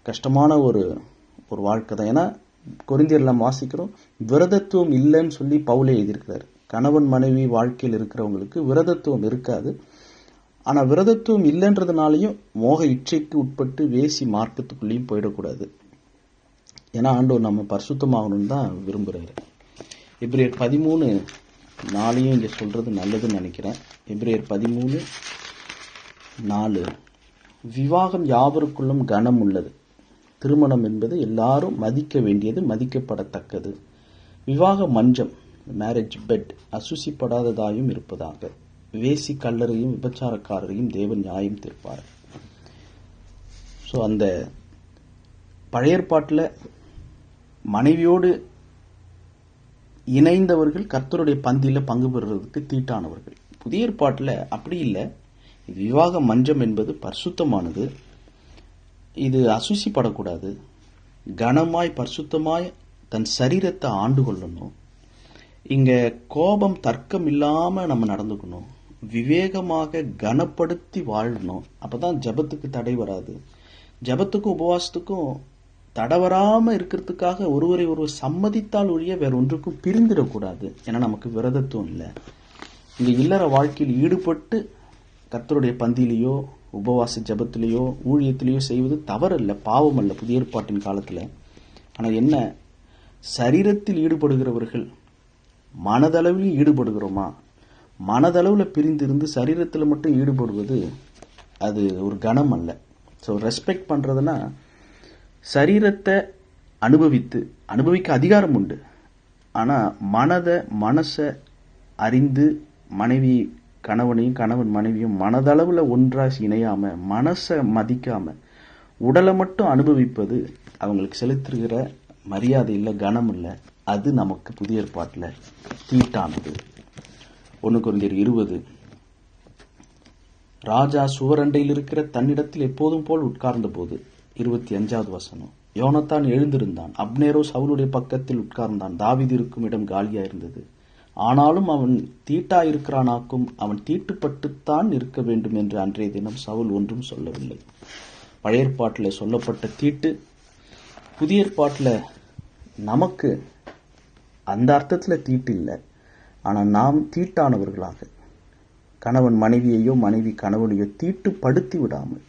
கஷ்டமான ஒரு வாழ்க்கை தான். ஏன்னா கொரிந்தியர்ல நம்ம வாசிக்கிறோம், விரதத்துவம் இல்லைன்னு சொல்லி பவுலே எழுதியிருக்கிறார். கணவன் மனைவி வாழ்க்கையில் இருக்கிறவங்களுக்கு விரதத்துவம் இருக்காது. ஆனால் விரதத்துவம் இல்லைன்றதுனாலையும் மோக இச்சைக்கு உட்பட்டு வேசி மார்க்கத்துக்குள்ளேயும் போயிடக்கூடாது. ஏன்னா ஆண்டவர் நம்ம பரிசுத்தமாகணும்னு தான் விரும்புகிறாரு. எபிரேயர் 13:4 இங்கே சொல்றது நல்லதுன்னு நினைக்கிறேன். எபிரேயர் 13:4 விவாகம் யாவருக்குள்ளும் கனம் உள்ளது, திருமணம் என்பது எல்லாரும் மதிக்க வேண்டியது, மதிக்கப்படத்தக்கது. விவாக மஞ்சம், மேரேஜ் பெட், அசுசிப்படாததாயும் இருப்பதாக. வேசி கல்லறையும் விபச்சாரக்காரரையும் தேவன் நியாயம் தீர்ப்பார். ஸோ அந்த பழைய ஏற்பாட்டில் மனைவியோடு இணைந்தவர்கள் கர்த்தருடைய பந்தியில பங்கு பெறுறதுக்கு தீட்டானவர்கள். புதிய ஏற்பாட்டில் அப்படி இல்லை. இது விவாக மஞ்சம் என்பது பரிசுத்தமானது. இது அசுசிப்படக்கூடாது. கனமாய் பரிசுத்தமாய் தன் சரீரத்தை ஆண்டு கொள்ளணும். இங்க கோபம் தர்க்கம் இல்லாம நம்ம நடந்துக்கணும். விவேகமாக கனப்படுத்தி வாழணும். அப்பதான் ஜபத்துக்கு தடை வராது. ஜபத்துக்கும் உபவாசத்துக்கும் தடை வராம இருக்கிறதுக்காக ஒருவரை ஒருவர் சம்மதித்தால் ஒழிய வேற ஒன்றுக்கும் பிரிந்திடக்கூடாது. ஏன்னா நமக்கு விரதத்துவம் இல்லை. இங்க இல்லற வாழ்க்கையில் ஈடுபட்டு கர்த்தருடைய பந்தியிலேயோ உபவாச ஜபத்திலேயோ ஊழியத்திலேயோ செய்வது தவறல்ல, பாவம் அல்ல புதிய ஏற்பாட்டின் காலத்துல. ஆனா என்ன, சரீரத்தில் ஈடுபடுகிறவர்கள் மனதளவில் ஈடுபடுகிறோமா? மனதளவுல பிரிந்திருந்து சரீரத்தில் மட்டும் ஈடுபடுவது அது ஒரு கணம் அல்ல. ஸோ ரெஸ்பெக்ட் பண்றதுன்னா சரீரத்தை அனுபவிக்க அதிகாரம் உண்டு. ஆனா மனசை அறிந்து மனைவி கணவனையும் கணவன் மனைவியும் மனதளவுல ஒன்றா இணையாம மனசை மதிக்காம உடலை மட்டும் அனுபவிப்பது அவங்களுக்கு செலுத்துகிற மரியாதை இல்லை, கனம் இல்லை. அது நமக்கு புதிய ஏற்பாட்டில் தீட்டானது. 1 கொரிந்தியர் 20 ராஜா சுவரண்டையில் இருக்கிற தன்னிடத்தில் எப்போதும் போல் உட்கார்ந்த போது 25வது வசனம், யோனத்தான் எழுந்திருந்தான், அப்னேரோ சவுலுடைய பக்கத்தில் உட்கார்ந்தான், தாவீது இருக்கும் இடம் காலியா இருந்தது. ஆனாலும் அவன் தீட்டா இருக்கிறானாக்கும், அவன் தீட்டுப்பட்டுத்தான் இருக்க வேண்டும் என்று அன்றைய தினம் சவுல் ஒன்றும் சொல்லவில்லை. பழைய ஏற்பாட்டில் சொல்லப்பட்ட தீட்டு புதிய ஏற்பாட்டில் நமக்கு அந்த அர்த்தத்தில் தீட்டு இல்லை. ஆனால் நாம் தீட்டானவர்களாக கணவன் மனைவியையோ மனைவி கணவனையோ தீட்டுப்படுத்தி விடாமல்,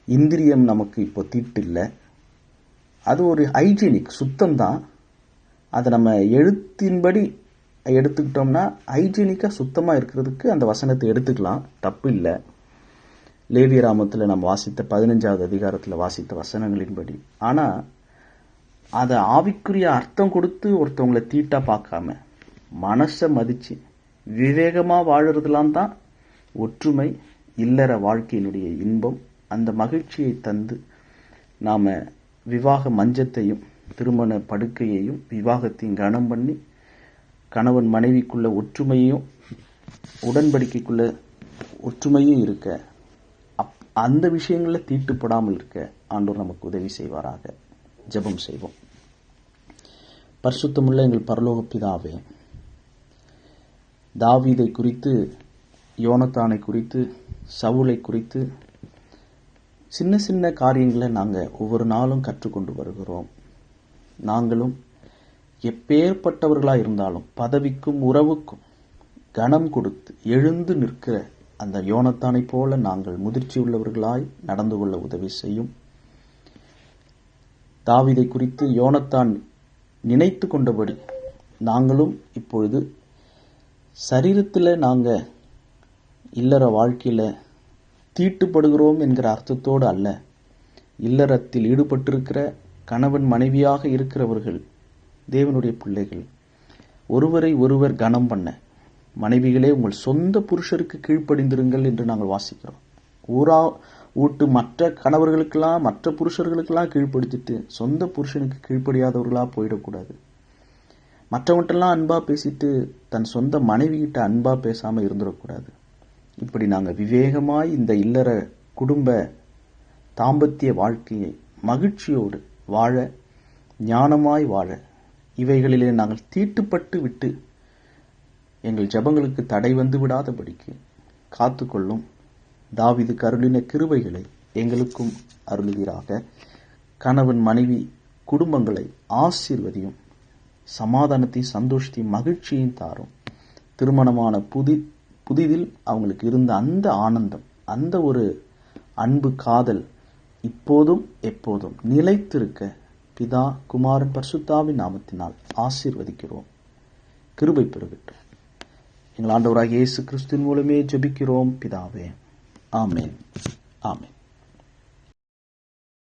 இந்திரியம் நமக்கு இப்போ தீட்டு இல்லை, அது ஒரு ஹைஜீனிக் சுத்தம்தான். அதை நம்ம எழுத்தின்படி எடுத்துக்கிட்டோம்னா ஹைஜீனிக்காக சுத்தமாக இருக்கிறதுக்கு அந்த வசனத்தை எடுத்துக்கலாம், தப்பு இல்லை. லேவியராமத்தில் நம்ம வாசித்த 15வது அதிகாரத்தில் வாசித்த வசனங்களின்படி. ஆனால் அதை ஆவிக்குரிய அர்த்தம் கொடுத்து ஒருத்தவங்களை தீட்டா பார்க்காம மனசை மதிச்சு விவேகமாக வாழறதுலாம் தான் ஒற்றுமை, இல்லற வாழ்க்கையினுடைய இன்பம். அந்த மகிழ்ச்சியை தந்து நாம் விவாக மஞ்சத்தையும் திருமண படுக்கையையும் விவாகத்தையும் கனம் பண்ணி கணவன் மனைவிக்குள்ள ஒற்றுமையும் உடன்படிக்கைக்குள்ள ஒற்றுமையும் இருக்க, அந்த விஷயங்களில் தீட்டுப்படாமல் இருக்க ஆண்டவர் நமக்கு உதவி செய்வாராக. ஜெபம் செய்வோம். பரிசுத்தமுள்ள எங்கள் பரலோக பிதாவே, தாவீதை குறித்து, யோனத்தானை குறித்து, சவுலை குறித்து சின்ன சின்ன காரியங்களை நாங்கள் ஒவ்வொரு நாளும் கற்றுக்கொண்டு வருகிறோம். நாங்களும் எப்பேற்பட்டவர்களாக இருந்தாலும் பதவிக்கும் உறவுக்கும் கனம் கொடுத்து எழுந்து நிற்கிற அந்த யோனத்தானை போல நாங்கள் முதிர்ச்சி உள்ளவர்களாய் நடந்து கொள்ள உதவி செய்யும். தாவீதை குறித்து யோனத்தான் நினைத்து கொண்டபடி நாங்களும் இப்பொழுது சரீரத்தில் நாங்கள் இல்லற வாழ்க்கையில் தீட்டுப்படுகிறோம் என்கிற அர்த்தத்தோடு அல்ல, இல்லறத்தில் ஈடுபட்டிருக்கிற கணவன் மனைவியாக இருக்கிறவர்கள் தேவனுடைய பிள்ளைகள் ஒருவரை ஒருவர் கனம் பண்ண, மனைவிகளே உங்கள் சொந்த புருஷருக்கு கீழ்ப்படிந்திருங்கள் என்று நாங்கள் வாசிக்கிறோம். ஊட்டு மற்ற கணவர்களுக்கெல்லாம் மற்ற புருஷர்களுக்கெல்லாம் கீழ்ப்படுத்திட்டு சொந்த புருஷனுக்கு கீழ்ப்படியாதவர்களாக போயிடக்கூடாது. மற்றவங்கள்ட்டெல்லாம் அன்பா பேசிட்டு தன் சொந்த மனைவி கிட்ட அன்பா பேசாம இருந்துடக்கூடாது. இப்படி நாங்கள் விவேகமாய் இந்த இல்லற குடும்ப தாம்பத்திய வாழ்க்கையை மகிழ்ச்சியோடு வாழ, ஞானமாய் வாழ, இவைகளிலே நாங்கள் தீட்டுப்பட்டு விட்டு எங்கள் ஜெபங்களுக்கு தடை வந்து விடாதபடிக்கு காத்துக்கொள்ளும். தாவீது அருளின கிருபைகளை எங்களுக்கும் அருளுவீராக. கணவன் மனைவி குடும்பங்களை ஆசீர்வதியும், சமாதானத்தையும் சந்தோஷத்தையும் மகிழ்ச்சியையும் தாரும். திருமணமான புதிதில் அவங்களுக்கு இருந்த அந்த ஆனந்தம், அந்த ஒரு அன்பு காதல் இப்போதும் எப்போதும் நிலைத்திருக்க பிதா குமாரன் பரிசுத்தாவின் நாமத்தினால் ஆசீர்வதிக்கிறோம். கிருபை பெருகட்டும். எங்கள் ஆண்டவராகிய இயேசு கிறிஸ்துவின் மூலமே ஜெபிக்கிறோம் பிதாவே. ஆமென். ஆமென்.